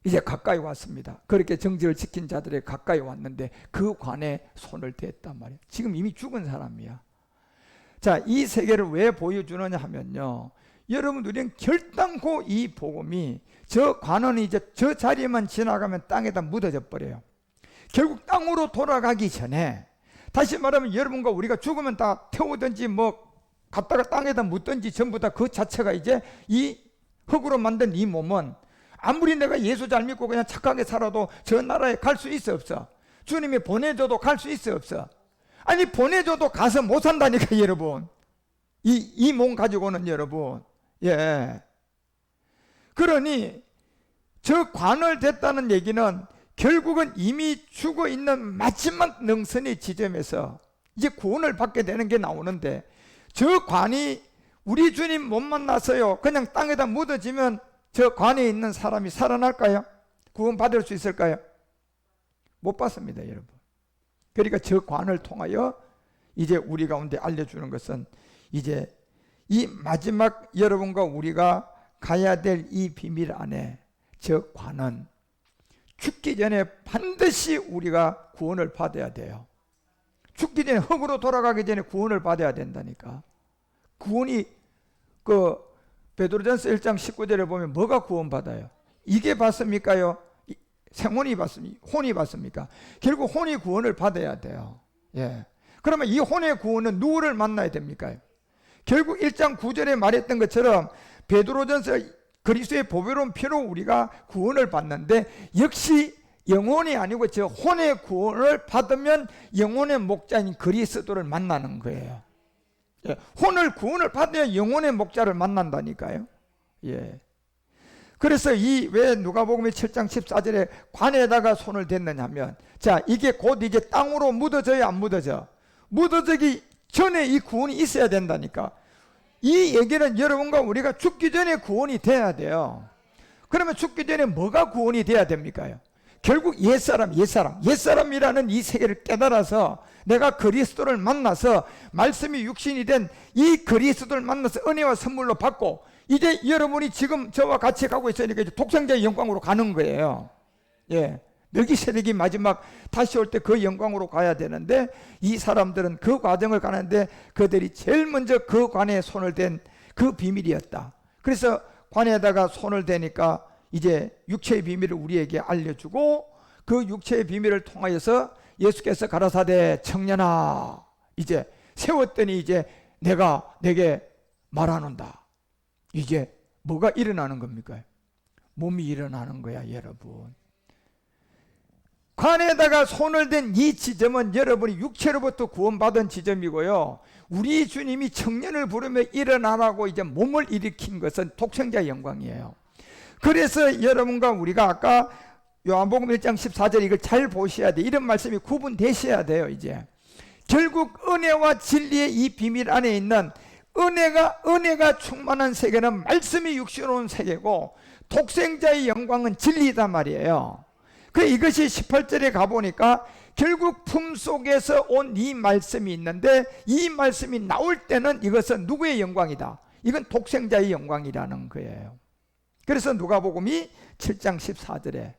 이제 가까이 왔습니다. 그렇게 정죄를 지킨 자들이 가까이 왔는데 그 관에 손을 댔단 말이에요. 지금 이미 죽은 사람이야. 자, 이 세계를 왜 보여주느냐 하면요, 여러분 우리는 결단코 이 복음이 저 관은 이제 저 자리에만 지나가면 땅에다 묻어져 버려요. 결국 땅으로 돌아가기 전에, 다시 말하면 여러분과 우리가 죽으면 다 태우든지 뭐 갖다가 땅에다 묻든지 전부 다 그 자체가 이제 이 흙으로 만든 이 몸은 아무리 내가 예수 잘 믿고 그냥 착하게 살아도 저 나라에 갈 수 있어 없어? 주님이 보내줘도 갈 수 있어 없어? 아니 보내줘도 가서 못 산다니까 여러분. 이 몸 가지고는 여러분. 예. 그러니 저 관을 됐다는 얘기는 결국은 이미 죽어 있는 마지막 능선의 지점에서 이제 구원을 받게 되는 게 나오는데, 저 관이 우리 주님 못 만나서요 그냥 땅에다 묻어지면 저 관에 있는 사람이 살아날까요? 구원 받을 수 있을까요? 못 받습니다 여러분. 그러니까 저 관을 통하여 이제 우리 가운데 알려주는 것은 이제 이 마지막 여러분과 우리가 가야 될 이 비밀 안에 저 관은 죽기 전에 반드시 우리가 구원을 받아야 돼요. 죽기 전에 흙으로 돌아가기 전에 구원을 받아야 된다니까. 구원이 그 베드로전서 1장 19절에 보면 뭐가 구원받아요? 이게 받습니까요? 생혼이 받습니까? 혼이 받습니까? 결국 혼이 구원을 받아야 돼요. 예. 그러면 이 혼의 구원은 누구를 만나야 됩니까? 결국 1장 9절에 말했던 것처럼 베드로전서 그리스도의 보배로운 피로 우리가 구원을 받는데, 역시 영혼이 아니고 저 혼의 구원을 받으면 영혼의 목자인 그리스도를 만나는 거예요. 예. 혼을 구원을 받아야 영혼의 목자를 만난다니까요. 예. 그래서 이 왜 누가복음의 7장 14절에 관에다가 손을 댔느냐 하면, 자 이게 곧 이제 땅으로 묻어져야 안 묻어져? 묻어지기 전에 이 구원이 있어야 된다니까. 이 얘기는 여러분과 우리가 죽기 전에 구원이 돼야 돼요. 그러면 죽기 전에 뭐가 구원이 돼야 됩니까? 결국 옛사람이라는 이 세계를 깨달아서 내가 그리스도를 만나서 말씀이 육신이 된 이 그리스도를 만나서 은혜와 선물로 받고, 이제 여러분이 지금 저와 같이 가고 있으니까 이제 독생자의 영광으로 가는 거예요. 예. 멜기세덱이 마지막 다시 올 때 그 영광으로 가야 되는데, 이 사람들은 그 과정을 가는데 그들이 제일 먼저 그 관에 손을 댄 그 비밀이었다. 그래서 관에다가 손을 대니까 이제 육체의 비밀을 우리에게 알려주고, 그 육체의 비밀을 통하여서 예수께서 가라사대 청년아 이제 세웠더니 이제 내가 내게 말하는다. 이제 뭐가 일어나는 겁니까? 몸이 일어나는 거야, 여러분. 관에다가 손을 댄 이 지점은 여러분이 육체로부터 구원받은 지점이고요. 우리 주님이 청년을 부르며 일어나라고 이제 몸을 일으킨 것은 독생자의 영광이에요. 그래서 여러분과 우리가 아까 요한복음 1장 14절 이걸 잘 보셔야 돼. 이런 말씀이 구분되셔야 돼요. 이제 결국 은혜와 진리의 이 비밀 안에 있는 은혜가 충만한 세계는 말씀이 육신으로 온 세계고, 독생자의 영광은 진리이단 말이에요. 그 이것이 18절에 가보니까 결국 품속에서 온 이 말씀이 있는데, 이 말씀이 나올 때는 이것은 누구의 영광이다? 이건 독생자의 영광이라는 거예요. 그래서 누가복음이 7장 14절에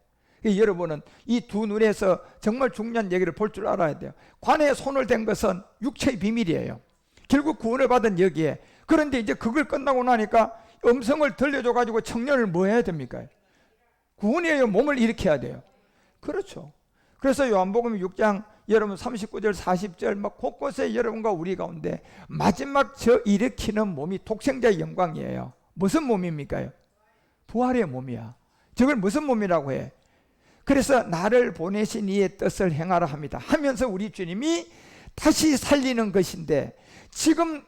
여러분은 이 두 눈에서 정말 중요한 얘기를 볼 줄 알아야 돼요. 관에 손을 댄 것은 육체의 비밀이에요. 결국 구원을 받은 여기에. 그런데 이제 그걸 끝나고 나니까 음성을 들려줘 가지고 청년을 뭐 해야 됩니까? 구원이에요. 몸을 일으켜야 돼요. 그렇죠. 그래서 요한복음 6장 여러분 39절 40절 막 곳곳에 여러분과 우리 가운데 마지막 저 일으키는 몸이 독생자의 영광이에요. 무슨 몸입니까? 부활의 몸이야. 저걸 무슨 몸이라고 해? 그래서 나를 보내신 이의 뜻을 행하라 합니다 하면서 우리 주님이 다시 살리는 것인데, 지금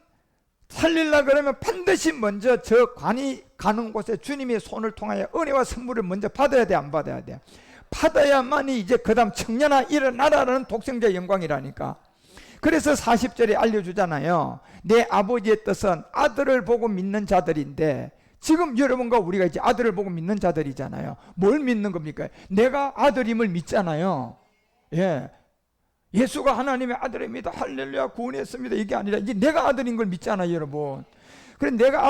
살리려고 그러면 반드시 먼저 저 관이 가는 곳에 주님의 손을 통하여 은혜와 선물을 먼저 받아야 돼, 안 받아야 돼? 받아야만이 이제 그 다음 청년아 일어나라는 독생자의 영광이라니까. 그래서 40절에 알려주잖아요. 내 아버지의 뜻은 아들을 보고 믿는 자들인데, 지금 여러분과 우리가 이제 아들을 보고 믿는 자들이잖아요. 뭘 믿는 겁니까? 내가 아들임을 믿잖아요. 예. 예수가 하나님의 아들입니다. 할렐루야, 구원했습니다. 이게 아니라 이제 내가 아들인 걸 믿잖아요, 여러분. 그래, 내가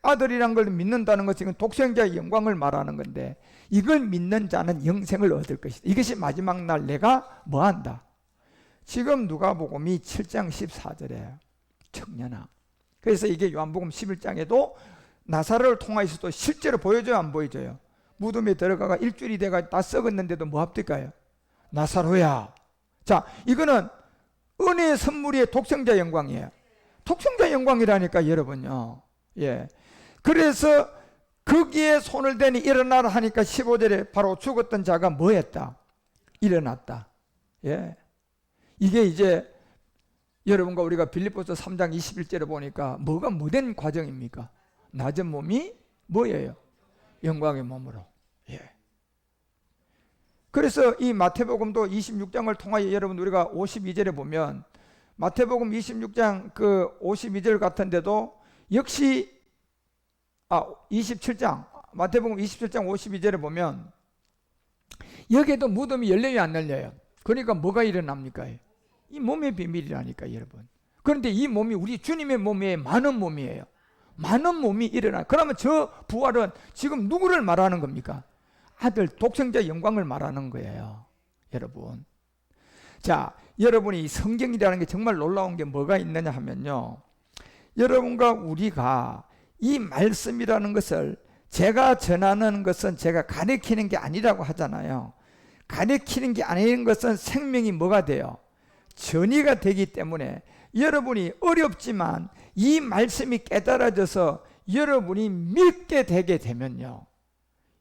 아들이란 걸 믿는다는 것은 독생자의 영광을 말하는 건데, 이걸 믿는 자는 영생을 얻을 것이다. 이것이 마지막 날 내가 뭐 한다? 지금 누가복음이 7장 14절에 청년아. 그래서 이게 요한복음 11장에도 나사로를 통하여서도 실제로 보여줘요, 안 보여줘요? 무덤에 들어가가 일주일이 돼가 다 썩었는데도 뭐 합니까요? 나사로야. 자, 이거는 은혜의 선물이 독생자 영광이에요. 독생자 영광이라니까, 여러분요. 예. 그래서 거기에 손을 대니 일어나라 하니까 15절에 바로 죽었던 자가 뭐 했다? 일어났다. 예. 이게 이제 여러분과 우리가 빌립보서 3장 21절에 보니까 뭐가 무된 과정입니까? 낮은 몸이 뭐예요? 영광의 몸으로. 예. 그래서 이 마태복음도 26장을 통하여 여러분 우리가 52절에 보면, 마태복음 26장 그 52절 같은데도 역시 27장 마태복음 27장 52절에 보면 여기에도 무덤이 열려요, 안 열려요? 그러니까 뭐가 일어납니까? 이 몸의 비밀이라니까, 여러분. 그런데 이 몸이 우리 주님의 몸에 많은 몸이에요. 많은 몸이 일어나. 그러면 저 부활은 지금 누구를 말하는 겁니까? 아들 독생자 영광을 말하는 거예요, 여러분. 자, 여러분이 성경이라는 게 정말 놀라운 게 뭐가 있느냐 하면요, 여러분과 우리가 이 말씀이라는 것을, 제가 전하는 것은 제가 가르치는 게 아니라고 하잖아요. 가르치는 게 아닌 것은 생명이 뭐가 돼요? 전이가 되기 때문에 여러분이 어렵지만 이 말씀이 깨달아져서 여러분이 믿게 되게 되면요,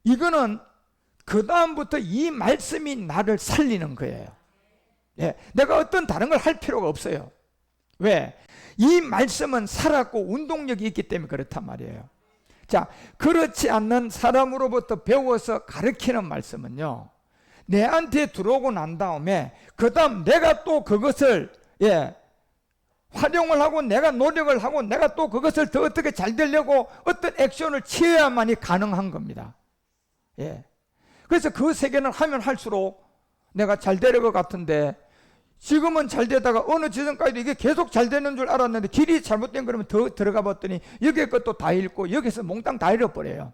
이거는 그 다음부터 이 말씀이 나를 살리는 거예요. 예, 내가 어떤 다른 걸 할 필요가 없어요. 왜? 이 말씀은 살았고 운동력이 있기 때문에 그렇단 말이에요. 자, 그렇지 않는 사람으로부터 배워서 가르치는 말씀은요, 내한테 들어오고 난 다음에 그 다음 내가 또 그것을 활용을 하고 내가 노력을 하고 내가 또 그것을 더 어떻게 잘 되려고 어떤 액션을 취해야만이 가능한 겁니다. 예. 그래서 그 세계는 하면 할수록 내가 잘 될 것 같은데, 지금은 잘 되다가 어느 지점까지도 이게 계속 잘 되는 줄 알았는데 길이 잘못된 거면 더 들어가 봤더니 여기에 것도 다 잃고 여기서 몽땅 다 잃어버려요.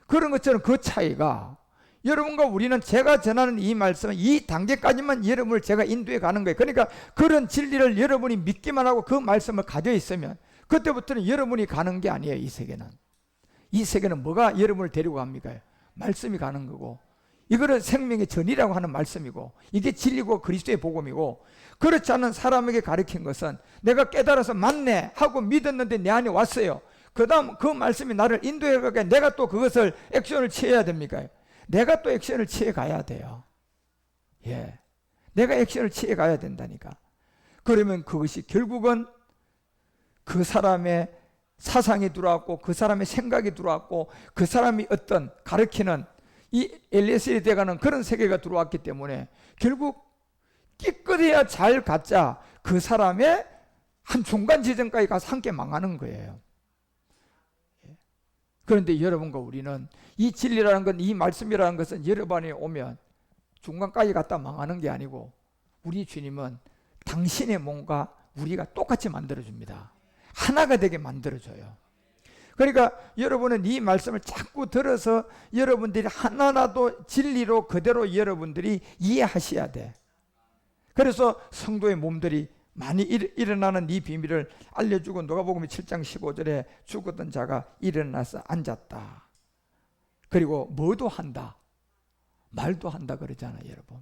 그런 것처럼 그 차이가, 여러분과 우리는 제가 전하는 이 말씀은 이 단계까지만 여러분을 제가 인도해 가는 거예요. 그러니까 그런 진리를 여러분이 믿기만 하고 그 말씀을 가져 있으면 그때부터는 여러분이 가는 게 아니에요. 이 세계는. 이 세계는 뭐가 여러분을 데리고 갑니까? 말씀이 가는 거고, 이거는 생명의 전이라고 하는 말씀이고, 이게 진리고 그리스도의 복음이고, 그렇지 않은 사람에게 가르친 것은 내가 깨달아서 맞네 하고 믿었는데 내 안에 왔어요. 그 다음 그 말씀이 나를 인도해 가게 내가 또 그것을 액션을 취해야 됩니까? 내가 또 액션을 취해 가야 돼요. 예, 내가 액션을 취해 가야 된다니까. 그러면 그것이 결국은 그 사람의 사상이 들어왔고, 그 사람의 생각이 들어왔고, 그 사람이 어떤 가르치는 이 LS에 돼가는 그런 세계가 들어왔기 때문에 결국 깨끗해야 잘 갖자 그 사람의 한 중간 지점까지 가서 함께 망하는 거예요. 그런데 여러분과 우리는 이 진리라는 건, 이 말씀이라는 것은 여러분이 오면 중간까지 갔다 망하는 게 아니고, 우리 주님은 당신의 몸과 우리가 똑같이 만들어줍니다. 하나가 되게 만들어줘요. 그러니까 여러분은 이 말씀을 자꾸 들어서 여러분들이 하나라도 진리로 그대로 여러분들이 이해하셔야 돼. 그래서 성도의 몸들이 많이 일어나는 이 비밀을 알려주고, 누가복음 7장 15절에 죽었던 자가 일어나서 앉았다. 그리고 뭐도 한다. 말도 한다 그러잖아요, 여러분.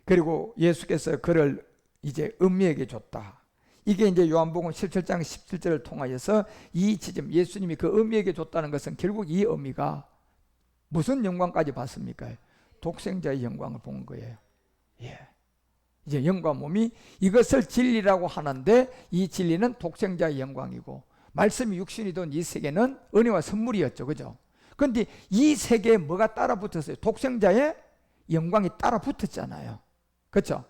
그리고 예수께서 그를 이제 음미에게 줬다. 이게 이제 요한복음 17장 17절을 통하여서 이 지점, 예수님이 그 음미에게 줬다는 것은 결국 이 의미가 무슨 영광까지 봤습니까? 독생자의 영광을 본 거예요. 예. 이제 영과 몸이 이것을 진리라고 하는데, 이 진리는 독생자의 영광이고, 말씀이 육신이 된 이 세계는 은혜와 선물이었죠. 그죠? 그런데 이 세계에 뭐가 따라 붙었어요? 독생자의 영광이 따라 붙었잖아요. 그렇죠?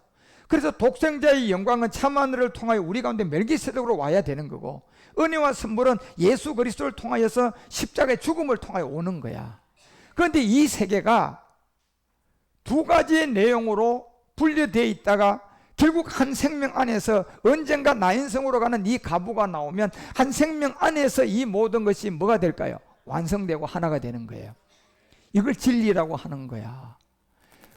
그래서 독생자의 영광은 참하늘을 통하여 우리 가운데 멜기세덱으로 와야 되는 거고, 은혜와 선물은 예수 그리스도를 통하여서 십자가의 죽음을 통하여 오는 거야. 그런데 이 세계가 두 가지의 내용으로 분류되어 있다가 결국 한 생명 안에서 언젠가 나인성으로 가는 이 가부가 나오면 한 생명 안에서 이 모든 것이 뭐가 될까요? 완성되고 하나가 되는 거예요. 이걸 진리라고 하는 거야.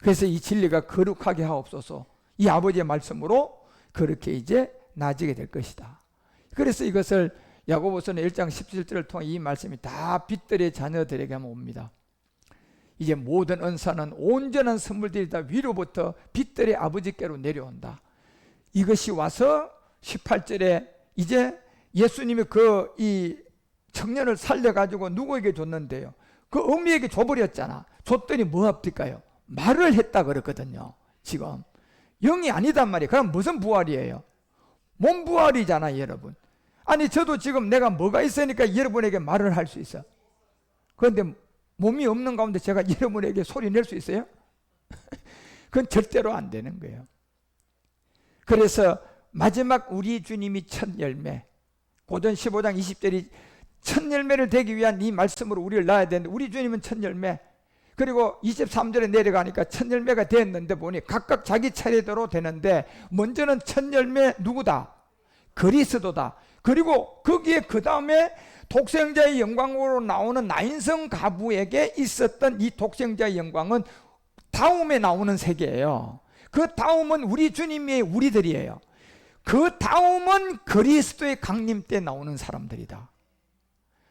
그래서 이 진리가 거룩하게 하옵소서, 이 아버지의 말씀으로 그렇게 이제 나아지게 될 것이다. 그래서 이것을 야고보서는 1장 17절을 통해 이 말씀이 다 빛들의 자녀들에게만 옵니다. 이제 모든 은사는 온전한 선물들이 다 위로부터 빛들의 아버지께로 내려온다. 이것이 와서 18절에 이제 예수님이 그 이 청년을 살려가지고 누구에게 줬는데요, 그 어미에게 줘버렸잖아. 줬더니 뭐 합니까요? 말을 했다 그랬거든요. 지금 영이 아니단 말이에요. 그럼 무슨 부활이에요? 몸 부활이잖아요, 여러분. 아니 저도 지금 내가 뭐가 있으니까 여러분에게 말을 할 수 있어. 그런데 몸이 없는 가운데 제가 여러분에게 소리 낼 수 있어요? 그건 절대로 안 되는 거예요. 그래서 마지막 우리 주님이 첫 열매, 고전 15장 20절이 첫 열매를 되기 위한 이 말씀으로 우리를 낳아야 되는데, 우리 주님은 첫 열매, 그리고 23절에 내려가니까 첫 열매가 됐는데 보니 각각 자기 차례대로 되는데, 먼저는 첫 열매 누구다? 그리스도다. 그리고 거기에 그 다음에 독생자의 영광으로 나오는 나인성 가부에게 있었던 이 독생자의 영광은 다음에 나오는 세계예요. 그 다음은 우리 주님의 우리들이에요. 그 다음은 그리스도의 강림 때 나오는 사람들이다.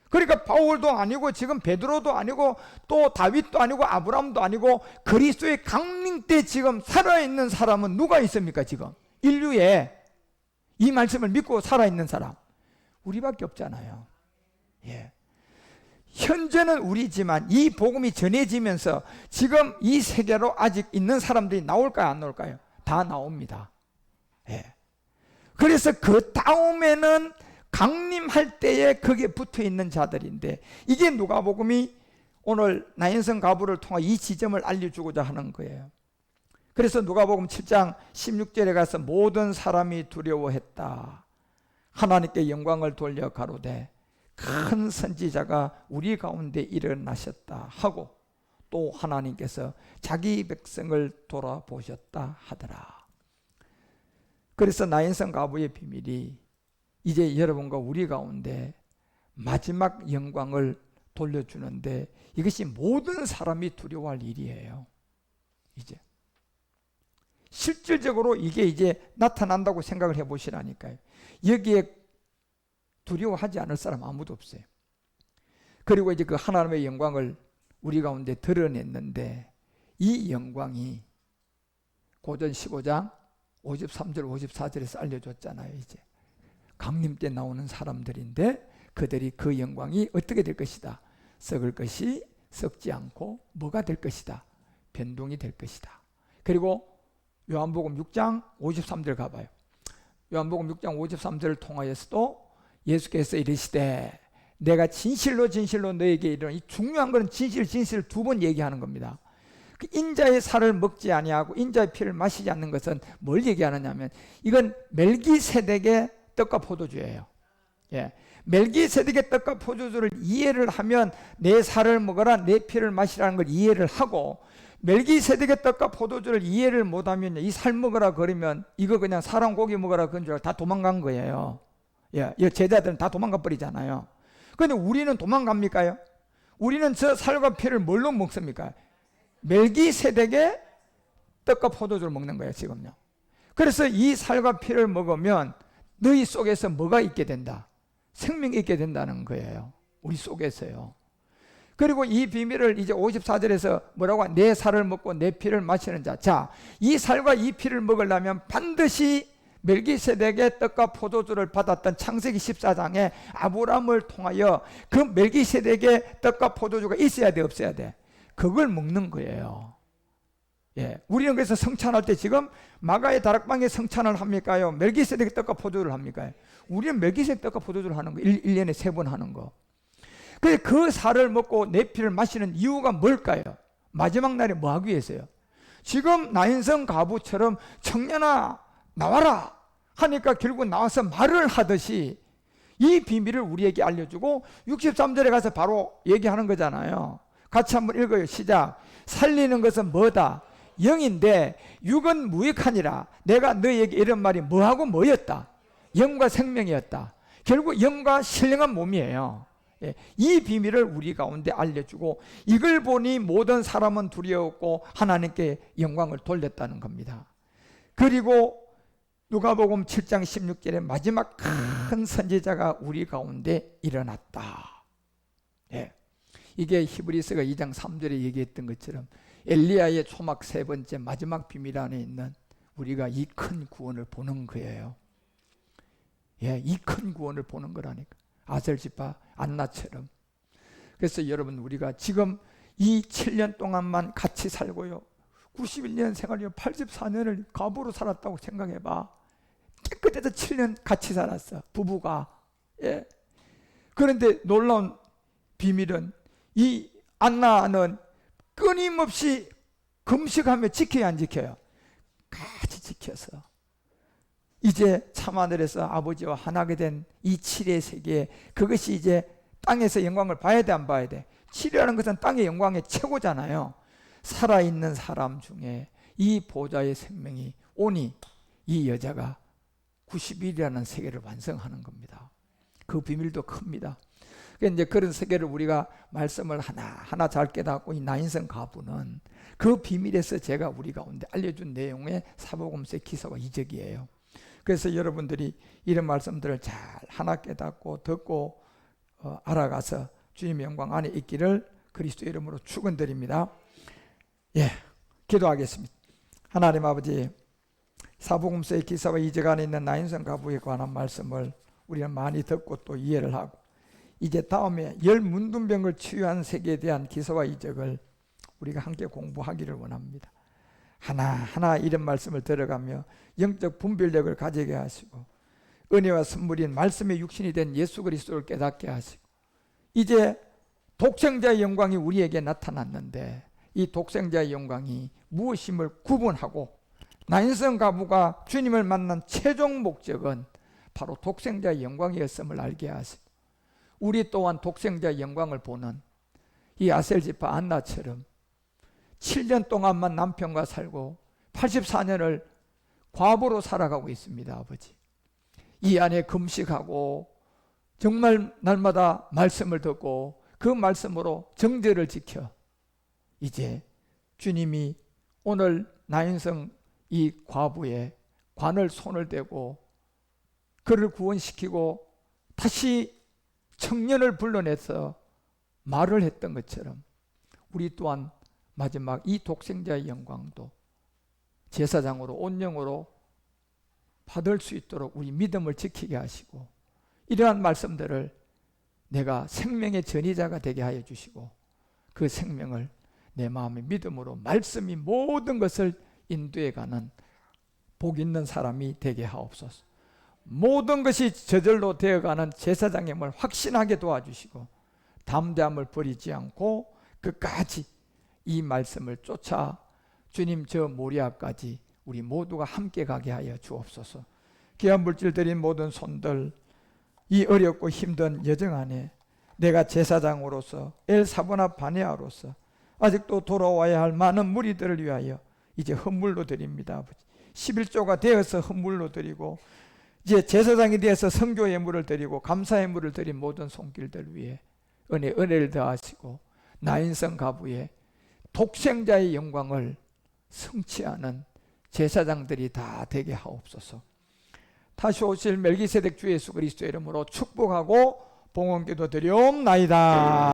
그러니까 바울도 아니고 지금 베드로도 아니고 또 다윗도 아니고 아브라함도 아니고, 그리스도의 강림 때 지금 살아있는 사람은 누가 있습니까? 지금 인류에 이 말씀을 믿고 살아있는 사람 우리밖에 없잖아요. 예. 현재는 우리지만 이 복음이 전해지면서 지금 이 세계로 아직 있는 사람들이 나올까요, 안 나올까요? 다 나옵니다. 예. 그래서 그 다음에는 강림할 때에 거기에 붙어 있는 자들인데, 이게 누가복음이 오늘 나인성 가부를 통해 이 지점을 알려주고자 하는 거예요. 그래서 누가복음 7장 16절에 가서 모든 사람이 두려워했다. 하나님께 영광을 돌려 가로되 큰 선지자가 우리 가운데 일어나셨다 하고, 또 하나님께서 자기 백성을 돌아보셨다 하더라. 그래서 나인성 가부의 비밀이 이제 여러분과 우리 가운데 마지막 영광을 돌려주는데, 이것이 모든 사람이 두려워할 일이에요. 이제 실질적으로 이게 이제 나타난다고 생각을 해보시라니까요. 여기에 두려워하지 않을 사람 아무도 없어요. 그리고 이제 그 하나님의 영광을 우리 가운데 드러냈는데 이 영광이 고전 15장 53절 54절에서 알려줬잖아요. 이제 강림 때 나오는 사람들인데 그들이 그 영광이 어떻게 될 것이다. 썩을 것이 썩지 않고 뭐가 될 것이다. 변동이 될 것이다. 그리고 요한복음 6장 53절 가봐요. 요한복음 6장 53절을 통하여서도 예수께서 이르시되 내가 진실로 진실로 너에게 이르노니, 이 중요한 것은 진실 두 번 얘기하는 겁니다. 그 인자의 살을 먹지 아니하고 인자의 피를 마시지 않는 것은 뭘 얘기하느냐면 이건 멜기세덱의 떡과 포도주예요. 예. 멜기세덱의 떡과 포도주를 이해를 하면 내 살을 먹어라 내 피를 마시라는 걸 이해를 하고, 멜기세덱의 떡과 포도주를 이해를 못하면 이 살 먹어라 그러면 이거 그냥 사람 고기 먹어라 그런 줄 알고 다 도망간 거예요. 예. 제자들은 다 도망가 버리잖아요. 그런데 우리는 도망갑니까요? 우리는 저 살과 피를 뭘로 먹습니까? 멜기세덱의 떡과 포도주를 먹는 거예요 지금요. 그래서 이 살과 피를 먹으면 너희 속에서 뭐가 있게 된다? 생명이 있게 된다는 거예요. 우리 속에서요. 그리고 이 비밀을 이제 54절에서 뭐라고? 내 살을 먹고 내 피를 마시는 자. 자, 이 살과 이 피를 먹으려면 반드시 멜기세덱의 떡과 포도주를 받았던 창세기 14장에 아브라함을 통하여 그 멜기세덱의 떡과 포도주가 있어야 돼 없어야 돼? 그걸 먹는 거예요. 예, 우리는 그래서 성찬할 때 지금 마가의 다락방에 성찬을 합니까요? 멜기세덱의 떡과 포도주를 합니까? 우리는 멜기세덱 떡과 포도주를 하는 거 1년에 3번 하는 거. 그 살을 먹고 내 피를 마시는 이유가 뭘까요? 마지막 날에 뭐 하기 위해서요? 지금 나인성 가부처럼 청년아 나와라 하니까 결국 나와서 말을 하듯이 이 비밀을 우리에게 알려주고 63절에 가서 바로 얘기하는 거잖아요. 같이 한번 읽어요. 시작. 살리는 것은 뭐다? 영인데 육은 무익하니라. 내가 너희에게 이런 말이 뭐하고 뭐였다? 영과 생명이었다. 결국 영과 신령한 몸이에요. 예, 이 비밀을 우리 가운데 알려주고 이걸 보니 모든 사람은 두려웠고 하나님께 영광을 돌렸다는 겁니다. 그리고 누가복음 7장 16절에 마지막 큰 선지자가 우리 가운데 일어났다. 예, 이게 히브리서가 2장 3절에 얘기했던 것처럼 엘리야의 초막 3번째 마지막 비밀 안에 있는 우리가 이 큰 구원을 보는 거예요. 예, 이 큰 구원을 보는 거라니까. 아셀지파 안나처럼. 그래서 여러분 우리가 지금 이 7년 동안만 같이 살고요 91년 생활이요 84년을 과부로 살았다고 생각해봐. 깨끗해서 7년 같이 살았어 부부가. 예. 그런데 놀라운 비밀은 이 안나는 끊임없이 금식하며 지켜야 안 지켜요? 같이 지켜서 이제 참하늘에서 아버지와 하나가 된 이 칠의 세계, 그것이 이제 땅에서 영광을 봐야 돼 안 봐야 돼? 칠이라는 것은 땅의 영광의 최고잖아요. 살아있는 사람 중에 이 보좌의 생명이 오니 이 여자가 90일이라는 세계를 완성하는 겁니다. 그 비밀도 큽니다. 이제 그런 세계를 우리가 말씀을 하나하나 잘 깨닫고 이 나인성 가부는 그 비밀에서 제가 우리 가운데 알려준 내용의 사복음서의 기사와 이적이에요. 그래서 여러분들이 이런 말씀들을 잘 하나 깨닫고 듣고 알아가서 주님의 영광 안에 있기를 그리스도 이름으로 축원드립니다. 예, 기도하겠습니다. 하나님 아버지, 사복음서의 기사와 이적 안에 있는 나인성 가부에 관한 말씀을 우리는 많이 듣고 또 이해를 하고 이제 다음에 열 문둥병을 치유한 세계에 대한 기사와 이적을 우리가 함께 공부하기를 원합니다. 하나하나 이런 말씀을 들어가며 영적 분별력을 가지게 하시고 은혜와 선물인 말씀의 육신이 된 예수 그리스도를 깨닫게 하시고 이제 독생자의 영광이 우리에게 나타났는데 이 독생자의 영광이 무엇임을 구분하고 나인성 가부가 주님을 만난 최종 목적은 바로 독생자의 영광이었음을 알게 하시고 우리 또한 독생자의 영광을 보는 이 아셀지파 안나처럼 7년 동안만 남편과 살고 84년을 과부로 살아가고 있습니다. 아버지, 이 안에 금식하고 정말 날마다 말씀을 듣고 그 말씀으로 정죄를 지켜 이제 주님이 오늘 나인성 이 과부의 관을 손을 대고 그를 구원시키고 다시 청년을 불러내서 말을 했던 것처럼 우리 또한 마지막 이 독생자의 영광도 제사장으로 온영으로 받을 수 있도록 우리 믿음을 지키게 하시고, 이러한 말씀들을 내가 생명의 전이자가 되게 하여 주시고, 그 생명을 내 마음의 믿음으로 말씀이 모든 것을 인도해가는 복 있는 사람이 되게 하옵소서. 모든 것이 저절로 되어가는 제사장임을 확신하게 도와주시고, 담대함을 버리지 않고 끝까지 이 말씀을 쫓아 주님 저 모리아까지 우리 모두가 함께 가게 하여 주옵소서. 귀한 물질 드린 모든 손들, 이 어렵고 힘든 여정 안에 내가 제사장으로서 엘사보나 바네아로서 아직도 돌아와야 할 많은 무리들을 위하여 이제 헌물로 드립니다. 아버지, 11조가 되어서 헌물로 드리고, 이제 제사장이 되어서 성교 예물을 드리고 감사 예물을 드린 모든 손길들 위해 은혜를 더하시고, 나인성 가부의 독생자의 영광을 성취하는 제사장들이 다 되게 하옵소서. 다시 오실 멜기세덱 주 예수 그리스도의 이름으로 축복하고 봉헌기도 드리옵나이다.